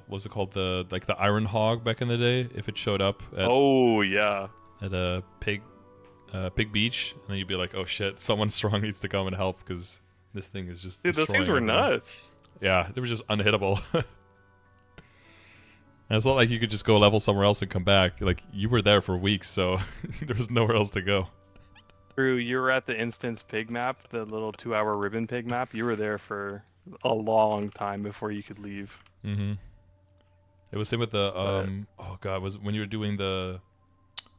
what's it called, the Iron Hog back in the day. If it showed up at Oh yeah. a pig beach, and then you'd be like, oh shit, someone strong needs to come and help because this thing is just Dude, those destroying things were everyone. nuts. Yeah, they were just unhittable. And it's not like you could just go level somewhere else and come back. Like, you were there for weeks, so there was nowhere else to go. Drew, you were at the instance pig map, the little 2-hour ribbon pig map. You were there for a long time before you could leave. Mm-hmm. It was same with the oh god, was when you were doing the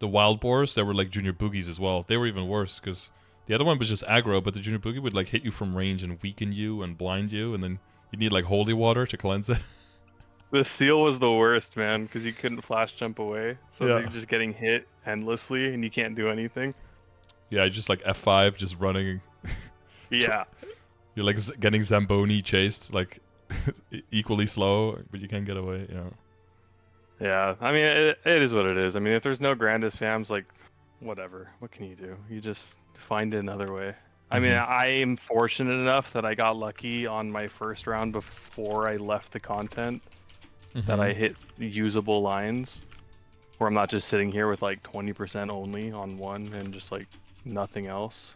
wild boars. There were like junior boogies as well. They were even worse because the other one was just aggro, but the junior boogie would like hit you from range and weaken you and blind you, and then you need like holy water to cleanse it. The seal was the worst, man, because you couldn't flash jump away. So Yeah. you're just getting hit endlessly and you can't do anything. Yeah, just like F5, just running. Yeah. You're like getting Zamboni chased, like equally slow, but you can't get away. Yeah. Yeah. I mean, it is what it is. I mean, if there's no Grandis fams, like, whatever. What can you do? You just find another way. I mean, Mhm. I am fortunate enough that I got lucky on my first round before I left the content that Mhm. I hit usable lines where I'm not just sitting here with like 20% only on one and just like nothing else.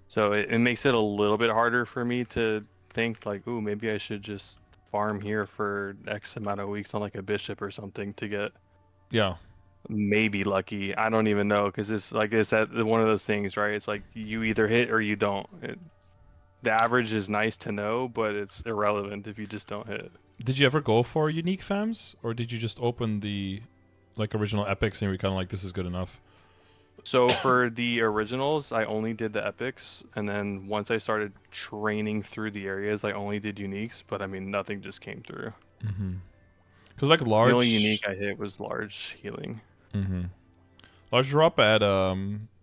So it makes it a little bit harder for me to think like, ooh, maybe I should just farm here for X amount of weeks on like a bishop or something to get Yeah. maybe lucky. I don't even know because it's like it's that one of those things, right? It's like you either hit or you don't. The average is nice to know, but it's irrelevant if you just don't hit. Did you ever go for unique fams, or did you just open the like original epics and you were kind of like, this is good enough? So for the originals, I only did the epics, and then once I started training through the areas, I only did uniques. But I mean, nothing just came through. Mm-hmm. Because like large, The only unique I hit was large healing. Mm-hmm. Large drop at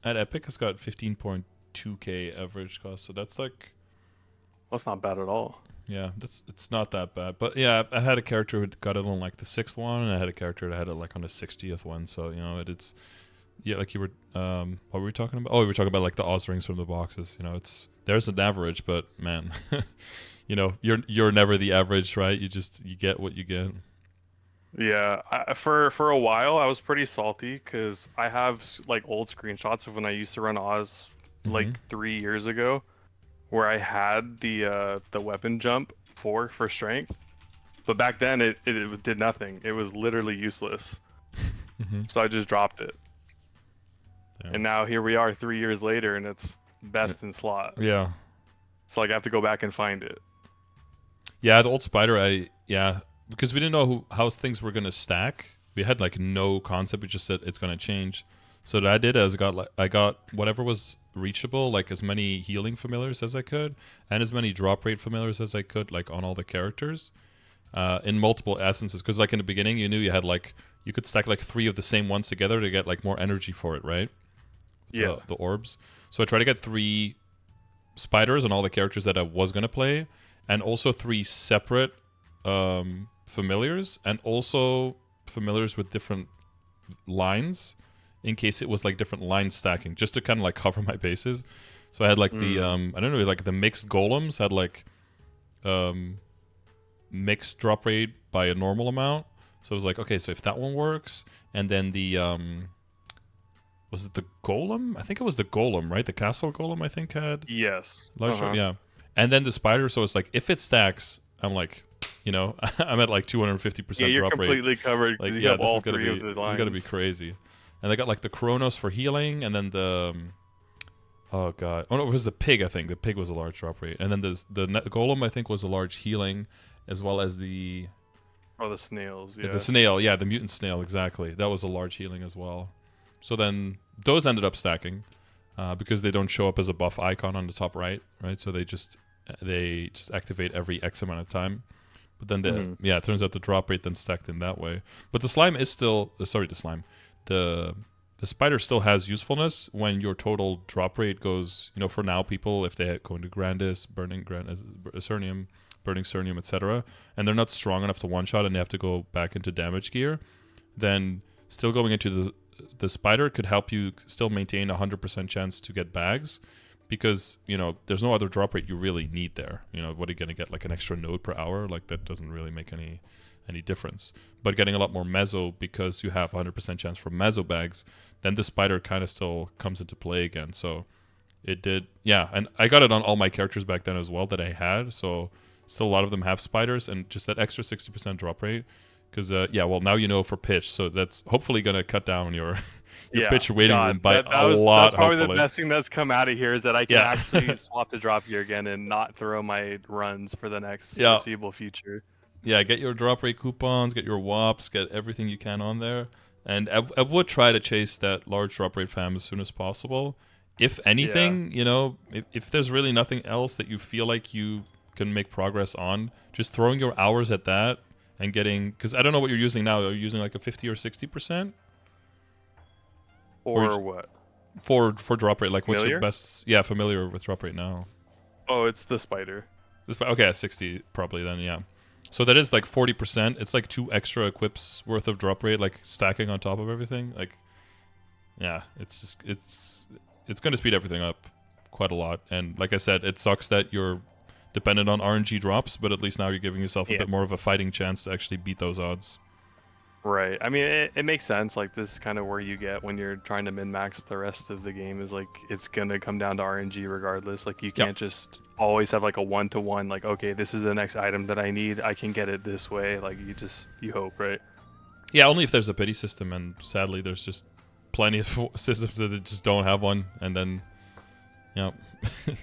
epic has got 15.2k average cost, so that's like, Well, it's not bad at all. yeah, it's not that bad. But yeah, I had a character who got it on like the 6th one, and I had a character that had it like on the 60th one. So you know, it's yeah, like you were what were we talking about? Oh, we were talking about like the Oz rings from the boxes. You know, there's an average, but man, you know, you're never the average, right? You get what you get. Yeah, for a while I was pretty salty because I have like old screenshots of when I used to run Oz like Mhm. 3 years ago, where I had the weapon jump for strength, but back then it did nothing. It was literally useless. Mhm. So I just dropped it. Yeah. And now here we are 3 years later, and it's best in slot. Yeah. So like I have to go back and find it. Yeah, the old spider, because we didn't know how things were gonna stack. We had like no concept. We just said it's gonna change. So what I did is I got whatever was reachable, like as many healing familiars as I could, and as many drop rate familiars as I could, like on all the characters, in multiple essences. Because like in the beginning, you knew you had like you could stack like 3 of the same ones together to get like more energy for it, right? Yeah. The orbs. So I tried to get 3 spiders on all the characters that I was gonna play, and also 3 separate familiars, and also familiars with different lines in case it was like different line stacking, just to kind of like cover my bases. So I had like the I don't know, like the mixed golems had like mixed drop rate by a normal amount. So it was like, okay, so if that one works, and then the was it the golem? I think it was the golem, right? The castle golem, I think, had Yes. large drop, yeah. And then the spider. So it's like if it stacks, I'm like, you know, I'm at like 250% Yeah, you're drop rate. completely covered Like, because you yeah, have this all is gonna three be of the this is gonna be lines. crazy. And they got like the Chronos for healing, and then the oh god, oh no, it was the pig. I think the pig was a large drop rate, and then the golem I think was a large healing, as well as the Oh, the snails, yeah. the snail, yeah, the mutant snail, exactly. That was a large healing as well. So then those ended up stacking because they don't show up as a buff icon on the top right? So they just activate every X amount of time. But then it turns out the drop rate then stacked in that way. But the slime is still the spider still has usefulness when your total drop rate goes. You know, for now, people if they go into Grandis, Cernium, burning Cernium, etc., and they're not strong enough to one shot, and they have to go back into damage gear, then still going into the spider could help you still maintain 100% chance to get bags, because you know there's no other drop rate you really need there. You know, what are you going to get, like an extra node per hour? Like that doesn't really make any difference. But getting a lot more meso because you have 100% chance for meso bags, then the spider kind of still comes into play again. So it did, yeah. And I got it on all my characters back then as well that I had. So still a lot of them have spiders, and just that extra 60% drop rate. Because well, now you know for pitch, so that's hopefully gonna cut down your pitch waiting room by a lot. That's probably hopefully the best thing that's come out of here is that I can Yeah. actually swap the drop gear again and not throw my runs for the next Yeah. foreseeable future. Yeah, get your drop rate coupons, get your WAPs, get everything you can on there. And I would try to chase that large drop rate fam as soon as possible. If anything, you know, if there's really nothing else that you feel like you can make progress on, just throwing your hours at that and getting, because I don't know what you're using now. Are you using like a 50 or 60%? Or what? For drop rate, like what's Familiar? your best? Yeah, familiar with drop rate now. Oh, it's the spider. Okay, 60 probably then, yeah. So that is like 40%. It's like 2 extra equips worth of drop rate, like stacking on top of everything. Like, yeah, it's just it's going to speed everything up quite a lot. And like I said, it sucks that you're dependent on RNG drops, but at least now you're giving yourself a bit more of a fighting chance to actually beat those odds. Right. I mean, it makes sense. Like, this is kind of where you get when you're trying to min-max the rest of the game is, like, it's going to come down to RNG regardless. Like, you can't just always have, like, a one-to-one, like, okay, this is the next item that I need. I can get it this way. Like, you hope, right? Yeah, only if there's a pity system, and sadly, there's just plenty of systems that just don't have one, and then, you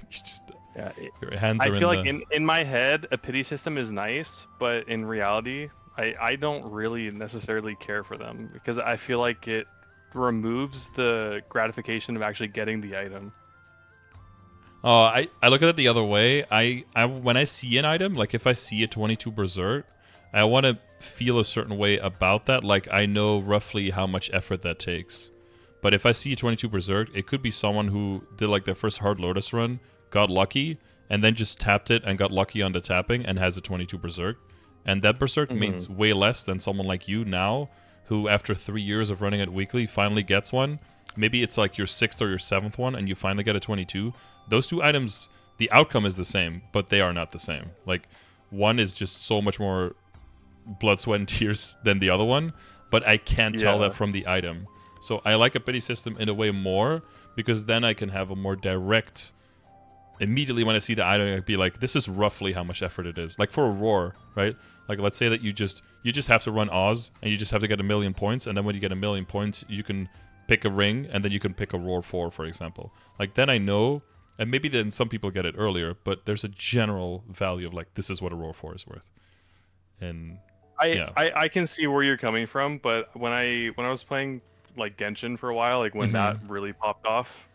just... Yeah, your hands are I feel like in my head, a pity system is nice, but in reality... I don't really necessarily care for them because I feel like it removes the gratification of actually getting the item. Oh, I look at it the other way. I when I see an item, like if I see a 22 Berserk, I want to feel a certain way about that. Like I know roughly how much effort that takes. But if I see a 22 Berserk, it could be someone who did like their first Hard Lotus run, got lucky, and then just tapped it and got lucky on the tapping and has a 22 Berserk. And that Berserk means way less than someone like you now, who after 3 years of running it weekly finally gets one. Maybe it's like your 6th or your 7th one, and you finally get a 22. Those 2 items, the outcome is the same, but they are not the same. Like, one is just so much more blood, sweat, and tears than the other one, but I can't tell that from the item. So I like a pity system in a way more, because then I can have a more direct... Immediately when I see the item, I'd be like, this is roughly how much effort it is. Like for a roar, right? Like let's say that you just have to run Oz, and you just have to get 1,000,000 points, and then when you get 1,000,000 points, you can pick a ring, and then you can pick a roar 4, for example. Like then I know, and maybe then some people get it earlier, but there's a general value of like, this is what a roar 4 is worth. And I can see where you're coming from, but when I was playing like Genshin for a while, like when that really popped off,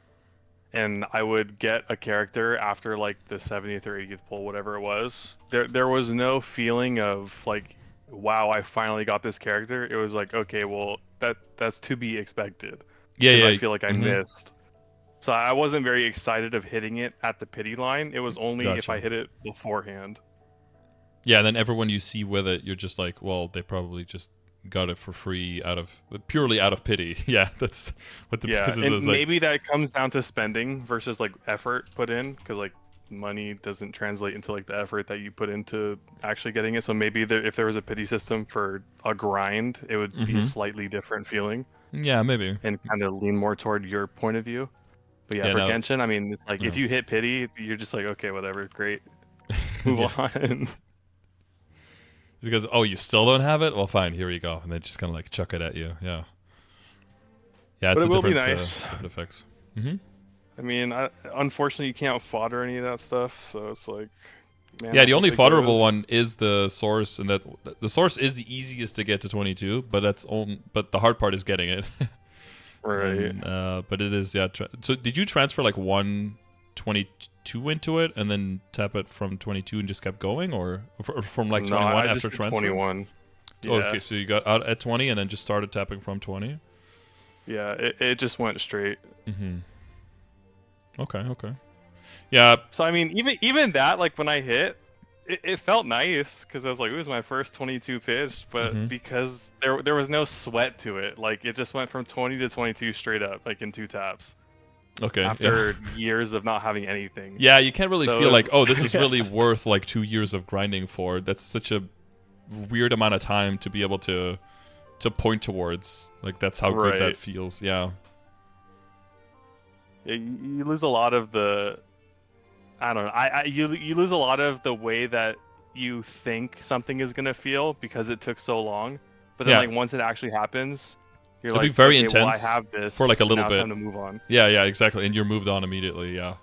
and I would get a character after like the 70th or 80th pull, whatever it was. There was no feeling of like, wow, I finally got this character. It was like, okay, well that's to be expected. Yeah. I feel like I missed. So I wasn't very excited of hitting it at the pity line. It was only if I hit it beforehand. Yeah, and then everyone you see with it, you're just like, well, they probably just got it for free purely out of pity. Yeah, that's what the Yeah, basis and is like. maybe that comes down to spending versus like effort put in, because like money doesn't translate into like the effort that you put into actually getting it. So maybe if there was a pity system for a grind, it would be a slightly different feeling Yeah, maybe. and kind of lean more toward your point of view. But yeah, Yeah, for now, Genshin, I mean, it's like if you hit pity, you're just like, okay, whatever, great, move yeah. on. Because you still don't have it. Well, fine, here you go, and they just kind of like chuck it at you. Yeah, yeah, But it's it a will be different nice. different effect. I mean, unfortunately, you can't fodder any of that stuff, so it's like, man, Yeah, I the hope only it fodderable goes. one is the source, and that the source is the easiest to get to 22, but but the hard part is getting it. Right. And but it is so did you transfer like 122 into it and then tap it from 22 and just kept going, or from like No, 21 I after just did transfer? 21. Oh, Yeah. okay, so you got out at 20 and then just started tapping from 20. Yeah, it just went straight. Okay. Yeah. So I mean, even that, like when I hit, it felt nice because I was like, it was my first 22 pitch, but because there was no sweat to it, like it just went from 20 to 22 straight up, like in 2 taps. Okay. After years of not having anything. Yeah, you can't really So feel it like, was- oh, this is really worth like 2 years of grinding for. That's such a weird amount of time to be able to point towards. Like that's how good that Right. feels. Yeah. You lose a lot of the, I don't know. You lose a lot of the way that you think something is gonna feel because it took so long. But then Yeah. like once it actually happens, you're It'll like, be very okay, well I intense have this for like a and little now it's bit. time to move on. Yeah, exactly. And you're moved on immediately. Yeah.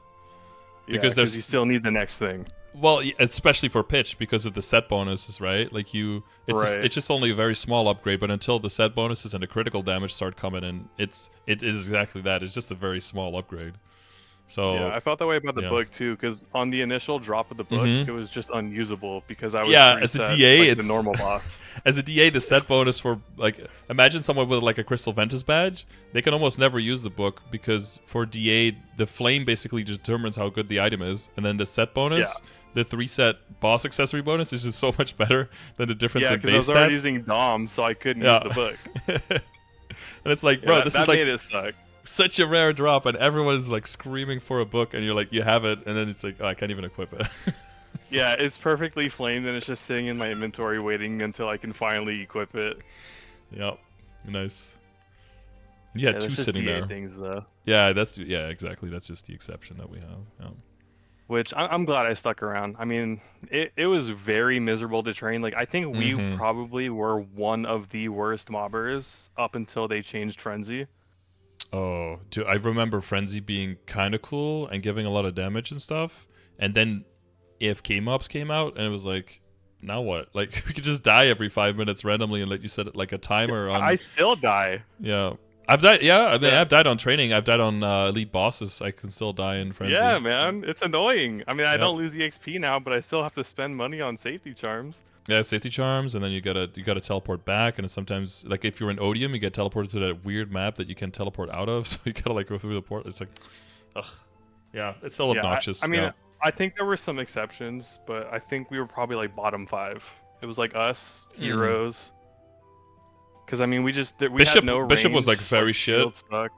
Yeah, Because you there's still need the next thing. well, especially for pitch because of the set bonuses, right? Like Right. it's just only a very small upgrade, but until the set bonuses and the critical damage start coming in, it is exactly that. It's just a very small upgrade. So Yeah, I felt that way about the yeah. book too, because on the initial drop of the book, it was just unusable because I was as a reset DA, like the it's normal boss. as a DA, the set bonus for like imagine someone with like a Crystal Ventus badge, they can almost never use the book because for DA the flame basically determines how good the item is, and then the set bonus, the 3-set boss accessory bonus is just so much better than the difference Yeah, in because I base was already stats. using Dom, so I couldn't use the book. And it's like, bro, this that is like made it suck. such a rare drop, and everyone's like screaming for a book, and you're like, you have it, and then it's like, oh, I can't even equip it. Yeah, it's perfectly flamed, and it's just sitting in my inventory waiting until I can finally equip it. Yep, nice. And you had two that's just sitting DA there. things though. Yeah, exactly. That's just the exception that we have. Yeah. Which I'm glad I stuck around. I mean, it was very miserable to train. Like I think we probably were one of the worst mobbers up until they changed Frenzy. Oh, dude, I remember Frenzy being kind of cool and giving a lot of damage and stuff. And then AFK mobs came out, and it was like, now what? Like, we could just die every 5 minutes randomly, and like you said, like a timer on. I still die. Yeah, I've died. Yeah, I mean, I've died on training. I've died on elite bosses. I can still die in Frenzy. Yeah, man, it's annoying. I mean, I don't lose EXP now, but I still have to spend money on safety charms. Yeah, safety charms, and then you gotta teleport back, and sometimes like if you're in Odium, you get teleported to that weird map that you can teleport out of, so you gotta like go through the port. It's like, ugh, yeah, it's still obnoxious. I mean, I think there were some exceptions, but I think we were probably like bottom 5. It was like us, heroes. Because I mean, we had no Bishop was range, like very shit. shield stuck.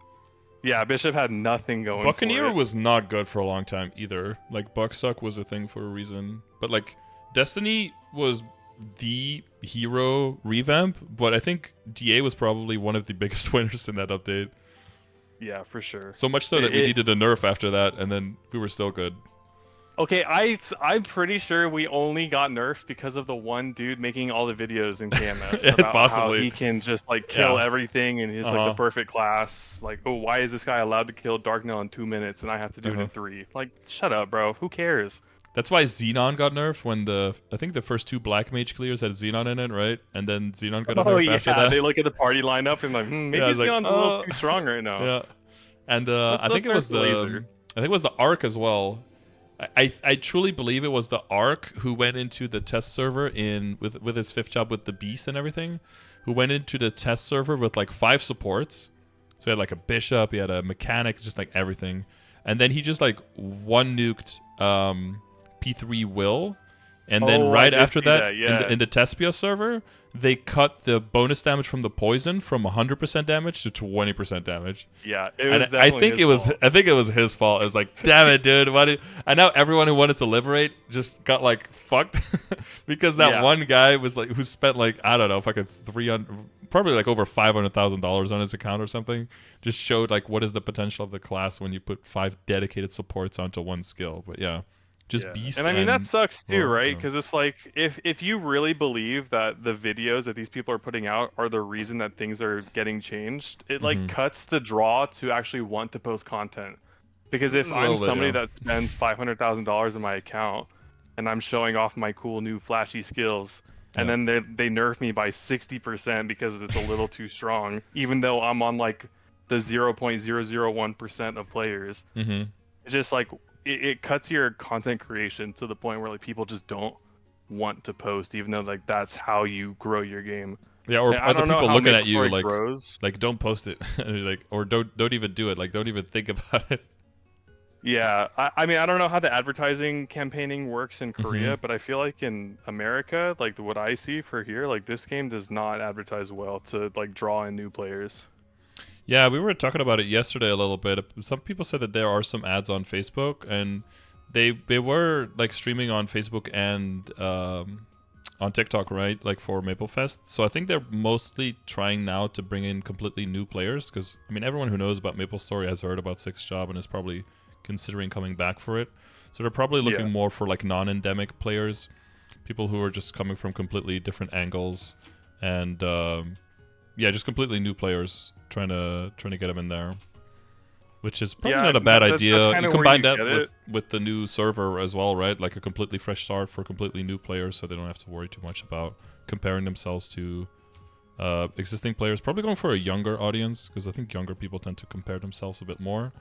Yeah, Bishop had nothing going. Buccaneer for it. was not good for a long time either. Like Bucksuck was a thing for a reason, but like Destiny was the hero revamp, but I think DA was probably one of the biggest winners in that update. Yeah, for sure. So much so that we needed a nerf after that, and then we were still good. Okay, I'm pretty sure we only got nerfed because of the one dude making all the videos in KMS about Possibly. how he can just like kill everything and he's like the perfect class. Like, oh, why is this guy allowed to kill Darknail in 2 minutes and I have to do it in 3? Like, shut up, bro. Who cares? That's why Xenon got nerfed when I think the first 2 Black Mage clears had Xenon in it, right? And then Xenon got a nerf after that. They look at the party lineup and like, maybe Xenon's a little too strong right now. Yeah, and I think it was the Arc as well. I truly believe it was the Arc who went into the test server with his 5th job with the Beast and everything, who went into the test server with like 5 supports. So he had like a Bishop, he had a Mechanic, just like everything. And then he just like one nuked P3 Will And then Oh, I right did after see that, that. Yeah. in the Tespia server, they cut the bonus damage from the poison from 100% damage to 20% damage. Yeah, it And was definitely his fault. I think it was his fault. It was like, damn it, dude. Why did? And now everyone who wanted to liberate just got like fucked because that Yeah. one guy was like, who spent like, I don't know, fucking 300, probably like over $500,000 on his account or something. Just showed like what is the potential of the class when you put 5 dedicated supports onto one skill. But yeah, just Yeah, beast and I mean that sucks too, roar, right? yeah. Because it's like if you really believe that the videos that these people are putting out are the reason that things are getting changed, it like Mm-hmm. cuts the draw to actually want to post content. Because A if I'm little bit, somebody yeah. that spends $500,000 in my account and I'm showing off my cool new flashy skills, and Yeah. then they nerf me by 60% because it's a little too strong, even though I'm on like the 0.001% of players. Mm-hmm. It's just like it cuts your content creation to the point where like people just don't want to post, even though like that's how you grow your game. Yeah, or And I other don't know people how looking at you MapleStory like grows. don't post it, and you're like, or don't even do it, like don't even think about it. Yeah, I mean I don't know how the advertising campaigning works in Mm-hmm. Korea, but I feel like in America, like what I see for here, like this game does not advertise well to like draw in new players. Yeah, we were talking about it yesterday a little bit. Some people said that there are some ads on Facebook, and they were like streaming on Facebook and on TikTok, right? Like for MapleFest. So I think they're mostly trying now to bring in completely new players, because I mean everyone who knows about MapleStory has heard about Sixth Job and is probably considering coming back for it. So they're probably looking Yeah. more for like non-endemic players, people who are just coming from completely different angles, and yeah, just completely new players trying to get them in there, which is probably Yeah, not a bad that's idea. kind You of where combine you that get it. with the new server as well, right? Like a completely fresh start for completely new players, so they don't have to worry too much about comparing themselves to existing players. Probably going for a younger audience, because I think younger people tend to compare themselves a bit more.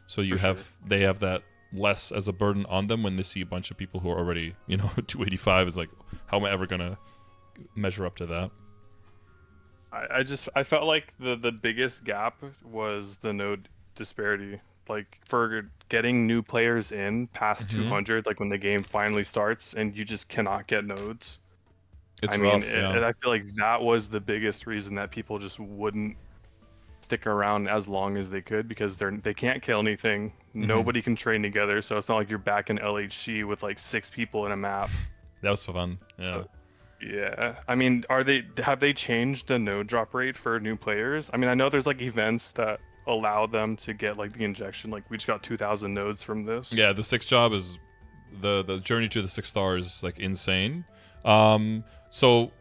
So you For have sure. they have that less as a burden on them when they see a bunch of people who are already 285. Is like, how am I ever gonna measure up to that? I felt like the biggest gap was the node disparity. Like for getting new players in past Mm-hmm. 200, like when the game finally starts and you just cannot get nodes. I It's mean, rough, yeah. I feel like that was the biggest reason that people just wouldn't stick around as long as they could, because they can't kill anything. Mm-hmm. Nobody can train together, so it's not like you're back in LHC with like 6 people in a map. That was fun. Yeah. So yeah, I mean, have they changed the node drop rate for new players? I mean, I know there's like events that allow them to get like the injection. Like we just got 2,000 nodes from this. Yeah, the sixth job is the journey to the 6 star is like insane. So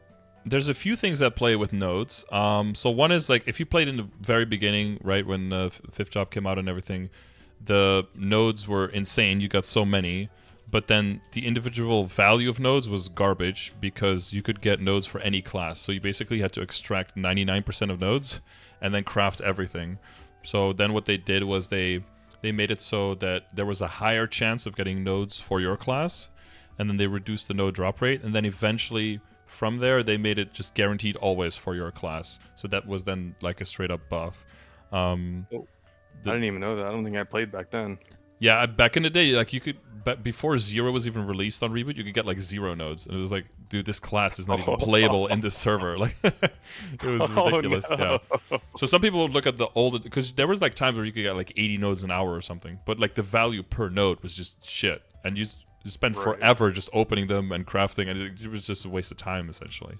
there's a few things that play with nodes. So one is like if you played in the very beginning, right when the fifth job came out and everything, the nodes were insane. You got so many, but then the individual value of nodes was garbage because you could get nodes for any class. So you basically had to extract 99% of nodes and then craft everything. So then what they did was they made it so that there was a higher chance of getting nodes for your class, and then they reduced the node drop rate, and then eventually from there they made it just guaranteed always for your class. So that was then like a straight up buff. I didn't even know that. I don't think I played back then. Yeah, back in the day, like you could, before Zero was even released on Reboot, you could get like 0 nodes, and it was like, dude, this class is not even playable in this server. Like, it was ridiculous. Oh, no. Yeah. So some people would look at the old, because there was like times where you could get like 80 nodes an hour or something, but like the value per node was just shit, and you spend Right. forever just opening them and crafting, and it was just a waste of time essentially.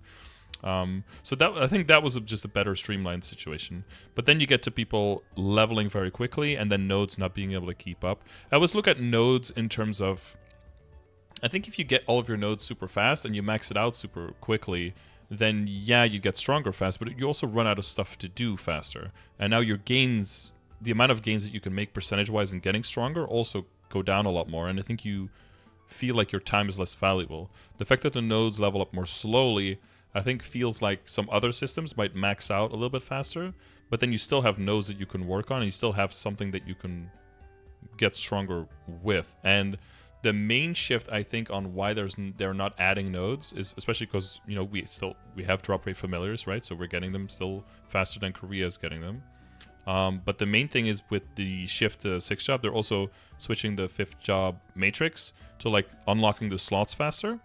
So that, I think that was just a better streamlined situation. But then you get to people leveling very quickly and then nodes not being able to keep up. I always look at nodes in terms of, I think if you get all of your nodes super fast and you max it out super quickly, then yeah, you get stronger fast, but you also run out of stuff to do faster. And now your gains, the amount of gains that you can make percentage-wise in getting stronger also go down a lot more. And I think you feel like your time is less valuable. The fact that the nodes level up more slowly, I think feels like some other systems might max out a little bit faster, but then you still have nodes that you can work on, and you still have something that you can get stronger with. And the main shift, I think, on why they're not adding nodes is especially because we have drop rate familiars, right? So we're getting them still faster than Korea is getting them. But the main thing is with the shift to 6th job, they're also switching the 5th job matrix to like unlocking the slots faster.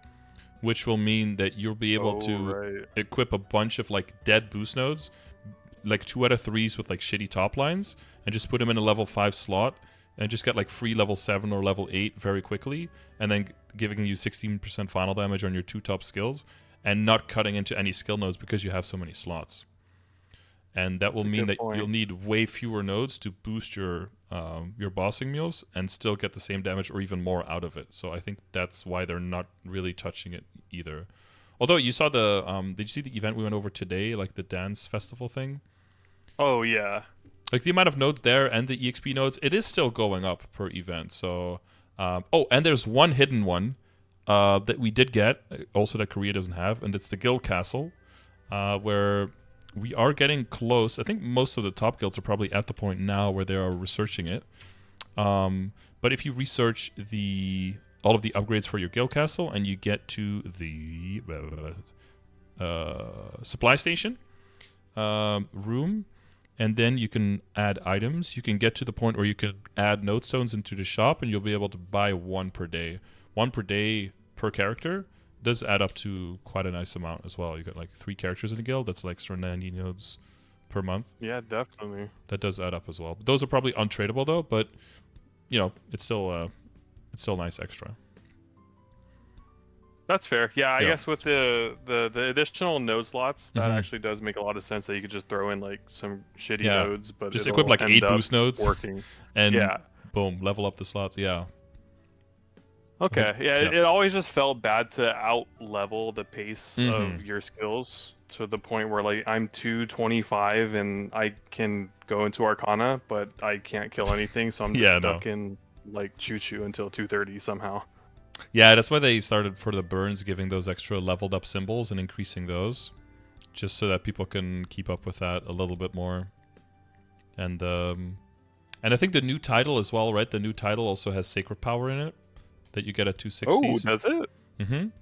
which will mean that you'll be able to equip a bunch of like dead boost nodes, like 2 out of 3s with like shitty top lines, and just put them in a level 5 slot, and just get like free level 7 or level 8 very quickly, and then giving you 16% final damage on your 2 top skills, and not cutting into any skill nodes because you have so many slots. And that will mean that you'll need way fewer nodes to boost your bossing mules and still get the same damage or even more out of it. So I think that's why they're not really touching it either. Although you saw the did you see the event we went over today, like the dance festival thing? Oh yeah. Like the amount of nodes there and the EXP nodes, it is still going up per event. So oh, and there's one hidden one that we did get, also that Korea doesn't have, and it's the guild castle, where we are getting close. I think most of the top guilds are probably at the point now where they are researching it. But if you research all of the upgrades for your guild castle and you get to the supply station room, and then you can add items, you can get to the point where you can add node stones into the shop, and you'll be able to buy 1 per day. 1 per day per character does add up to quite a nice amount as well. You got like 3 characters in the guild. That's like extra 90 nodes per month. Yeah, definitely. That does add up as well. Those are probably untradeable though, but you know, it's still nice extra. That's fair. Yeah, I guess with the additional node slots, that actually does make a lot of sense that you could just throw in like some shitty nodes, but just equip like 8 boost nodes working. And boom, level up the slots. Yeah. Okay, it always just felt bad to out-level the pace of your skills to the point where, like, I'm 225 and I can go into Arcana, but I can't kill anything, so I'm just stuck in, like, Choo-Choo until 230 somehow. Yeah, that's why they started for the burns, giving those extra leveled up symbols and increasing those, just so that people can keep up with that a little bit more. And I think the new title as well, right? The new title also has Sacred Power in it that you get at 260. Oh, does it? I think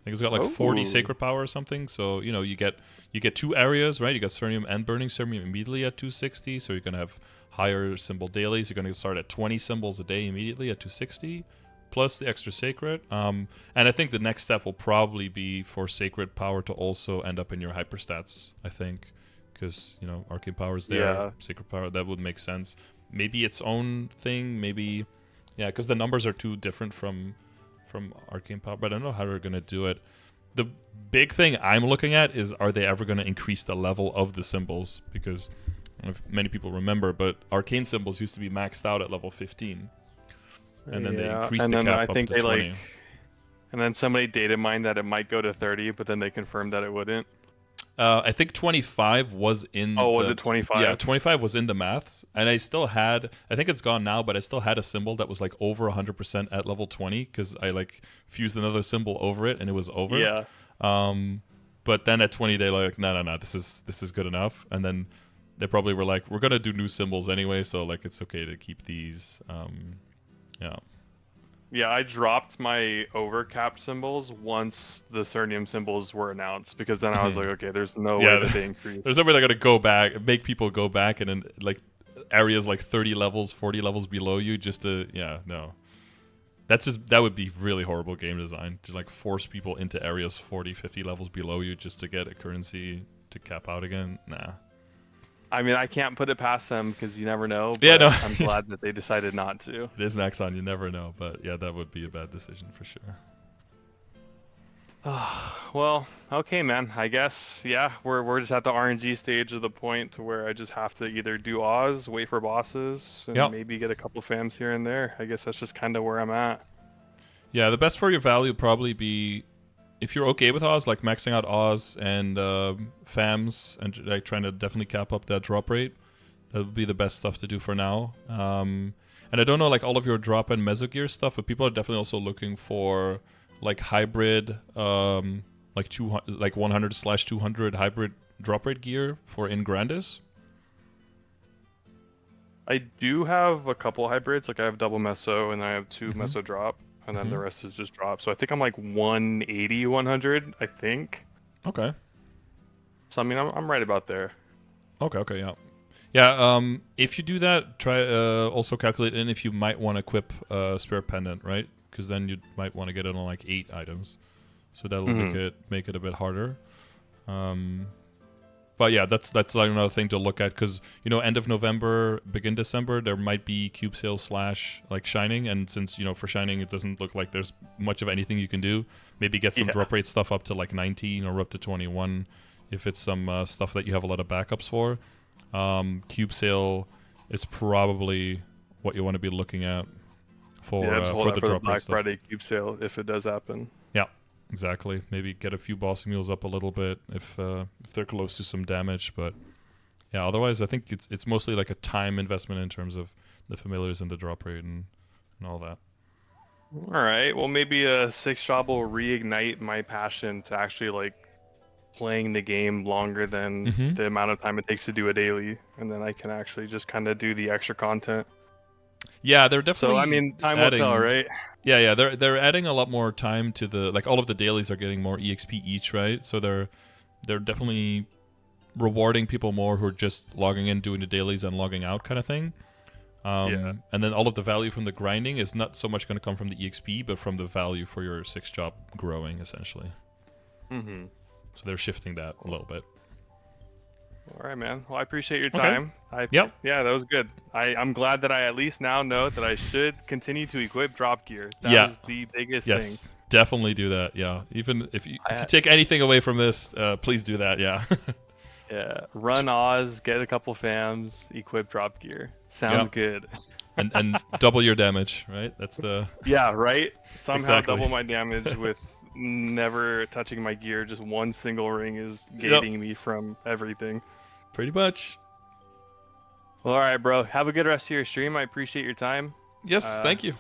it's got like 40 Sacred Power or something. So, you know, you get 2 areas, right? You got Cernium and Burning Cernium immediately at 260. So you're going to have higher symbol dailies. You're going to start at 20 symbols a day immediately at 260, plus the extra Sacred. And I think the next step will probably be for Sacred Power to also end up in your hyperstats, I think. Because, you know, Arcane Power is there. Sacred Power, that would make sense. Maybe its own thing, maybe... Yeah, because the numbers are too different from Arcane Power, but I don't know how they're going to do it. The big thing I'm looking at is, are they ever going to increase the level of the symbols? Because I don't know if many people remember, but Arcane symbols used to be maxed out at level 15. And then they increased the cap up to 20. And then somebody data mined that it might go to 30, but then they confirmed that it wouldn't. I think 25 was in... Oh, was it 25? Yeah, 25 was in the maths. And I still had... I think it's gone now, but I still had a symbol that was like over 100% at level 20, because I like fused another symbol over it and it was over. Yeah. But then at 20, they're like, no, this is good enough. And then they probably were like, we're going to do new symbols anyway, so like it's okay to keep these. Yeah. Yeah, I dropped my overcap symbols once the Cernium symbols were announced, because then I was like, okay, there's no way that they increase. There's no way they're going to go back, make people go back and then like areas like 30 levels, 40 levels below you just to, no. That would be really horrible game design, to like force people into areas 40, 50 levels below you just to get a currency to cap out again. Nah. I mean, I can't put it past them because you never know. But yeah, no. I'm glad that they decided not to. It is Naxxon, you never know. But yeah, that would be a bad decision for sure. Well, okay, man. I guess, we're just at the RNG stage of the point to where I just have to either do Oz, wait for bosses, and maybe get a couple fams here and there. I guess that's just kind of where I'm at. Yeah, the best for your value would probably be, if you're okay with Oz, like maxing out Oz and FAMs and like trying to definitely cap up that drop rate, that would be the best stuff to do for now. And I don't know like all of your drop and mesogear stuff, but people are definitely also looking for like hybrid, like 100/200 hybrid drop rate gear for in Grandis. I do have a couple hybrids. Like I have double meso and I have 2 meso drop. And then the rest is just drop. So I think I'm like 180, 100, I think. Okay. So I mean, I'm right about there. Okay, yeah. Yeah, if you do that, try also calculate in if you might want to equip a spare pendant, right? Because then you might want to get it on like 8 items. so that'll make it a bit harder. But yeah, that's like another thing to look at, because end of November, begin December, there might be cube sales / like shining, and since for shining it doesn't look like there's much of anything you can do. Maybe get some drop rate stuff up to like 19 or up to 21 if it's some stuff that you have a lot of backups for. Cube sale is probably what you want to be looking at for the drop rate Black stuff. Friday cube sale if it does happen. Yeah. Exactly. Maybe get a few bossing mules up a little bit if they're close to some damage, but yeah. Otherwise, I think it's mostly like a time investment in terms of the familiars and the drop rate and all that. All right. Well, maybe a 6 job will reignite my passion to actually like playing the game longer than the amount of time it takes to do a daily, and then I can actually just kind of do the extra content. Yeah, they're definitely. So I mean, time will tell, right? Yeah. They're adding a lot more time to the all of the dailies are getting more EXP each, right? So they're definitely rewarding people more who are just logging in, doing the dailies, and logging out kind of thing. And then all of the value from the grinding is not so much going to come from the EXP, but from the value for your 6 job growing, essentially. So they're shifting that a little bit. All right, man. Well, I appreciate your time. Yep. Yeah, that was good. I'm glad that I at least now know that I should continue to equip drop gear. That is the biggest thing. Yes, definitely do that. Yeah. Even if you take anything away from this, please do that. Yeah. Yeah. Run Oz, get a couple fams, equip drop gear. Sounds good. and double your damage, right? That's the... Yeah, right? Somehow Exactly. double my damage with never touching my gear. Just one single ring is gating me from everything. Pretty much. Well, all right, bro. Have a good rest of your stream. I appreciate your time. Yes, thank you.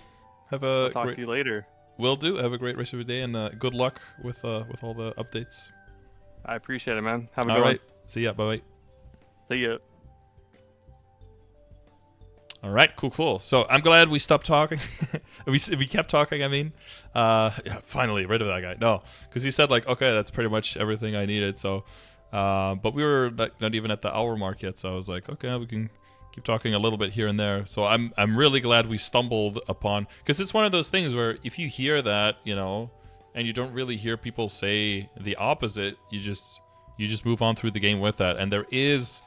I'll talk to you later. Will do. Have a great rest of your day, and good luck with all the updates. I appreciate it, man. Have a good All right. one. See ya. Bye-bye. See ya. All right, cool. So I'm glad we stopped talking. we kept talking. I mean, finally rid of that guy. No, because he said like, okay, that's pretty much everything I needed. So, but we were not even at the hour mark yet. So I was like, okay, we can keep talking a little bit here and there. So I'm really glad we stumbled upon, because it's one of those things where if you hear that, and you don't really hear people say the opposite, you just move on through the game with that. And there is.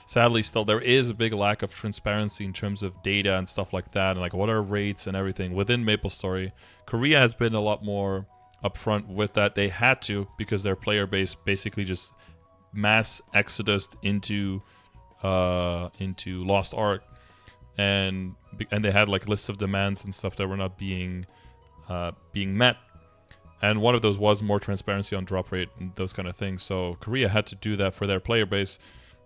Sadly, still, there is a big lack of transparency in terms of data and stuff like that, and like what are rates and everything within MapleStory. Korea has been a lot more upfront with that. They had to, because their player base basically just mass exodus into Lost Ark, and they had like lists of demands and stuff that were not being met. And one of those was more transparency on drop rate and those kind of things. So Korea had to do that for their player base.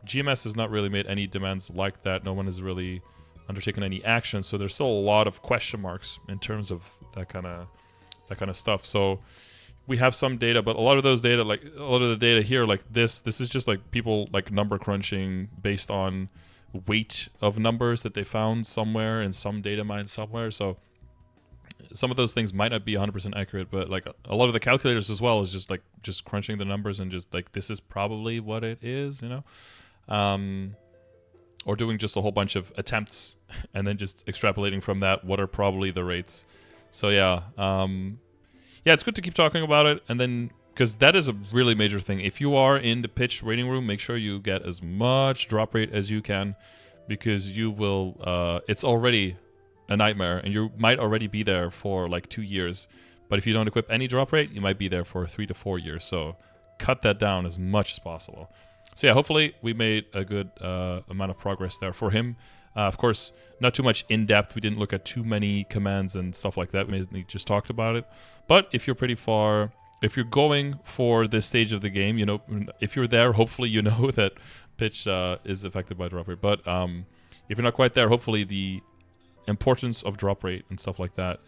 GMS has not really made any demands like that. No one has really undertaken any action. So there's still a lot of question marks in terms of that kind of stuff. So we have some data, but a lot of those data, like a lot of the data here, like this is just like people like number crunching based on weight of numbers that they found somewhere in some data mine somewhere. So some of those things might not be 100% accurate, but like a lot of the calculators as well is just crunching the numbers and just like, this is probably what it is, or doing just a whole bunch of attempts and then just extrapolating from that what are probably the rates. So yeah, it's good to keep talking about it, and then because that is a really major thing. If you are in the pitch waiting room, make sure you get as much drop rate as you can, because you will. It's already a nightmare, and you might already be there for like 2 years. But if you don't equip any drop rate, you might be there for 3 to 4 years. So cut that down as much as possible. So yeah, hopefully we made a good amount of progress there for him. Of course, not too much in depth. We didn't look at too many commands and stuff like that. We just talked about it. But if you're pretty far, if you're going for this stage of the game, if you're there, hopefully you know that pitch is affected by drop rate. But if you're not quite there, hopefully the importance of drop rate and stuff like that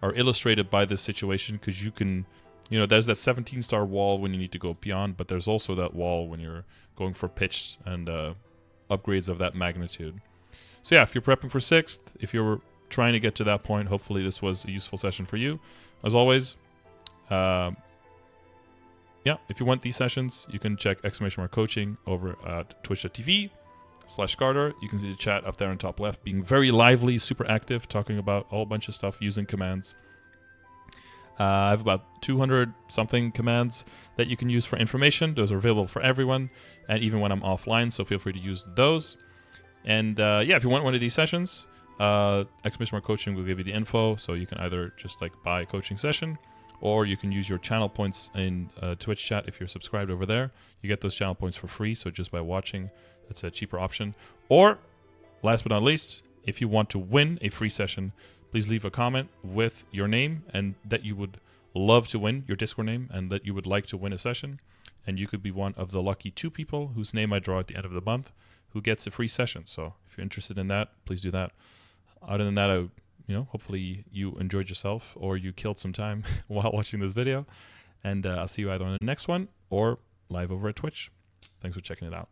are illustrated by this situation, because you can, there's that 17-star wall when you need to go beyond, but there's also that wall when you're going for pitched and upgrades of that magnitude. So yeah, if you're prepping for 6th, if you're trying to get to that point, hopefully this was a useful session for you. As always, if you want these sessions, you can check !coaching over at twitch.tv/Scardor. You can see the chat up there on top left, being very lively, super active, talking about a whole bunch of stuff using commands. I have about 200 something commands that you can use for information. Those are available for everyone, and even when I'm offline, so feel free to use those. And yeah, if you want one of these sessions, Exclamation Mark Coaching will give you the info, so you can either just like buy a coaching session, or you can use your channel points in Twitch chat if you're subscribed over there. You get those channel points for free, so just by watching, that's a cheaper option. Or, last but not least, if you want to win a free session, please leave a comment with your name and that you would love to win, your Discord name, and that you would like to win a session. And you could be one of the lucky 2 people whose name I draw at the end of the month who gets a free session. So if you're interested in that, please do that. Other than that, hopefully you enjoyed yourself or you killed some time while watching this video. And I'll see you either on the next one or live over at Twitch. Thanks for checking it out.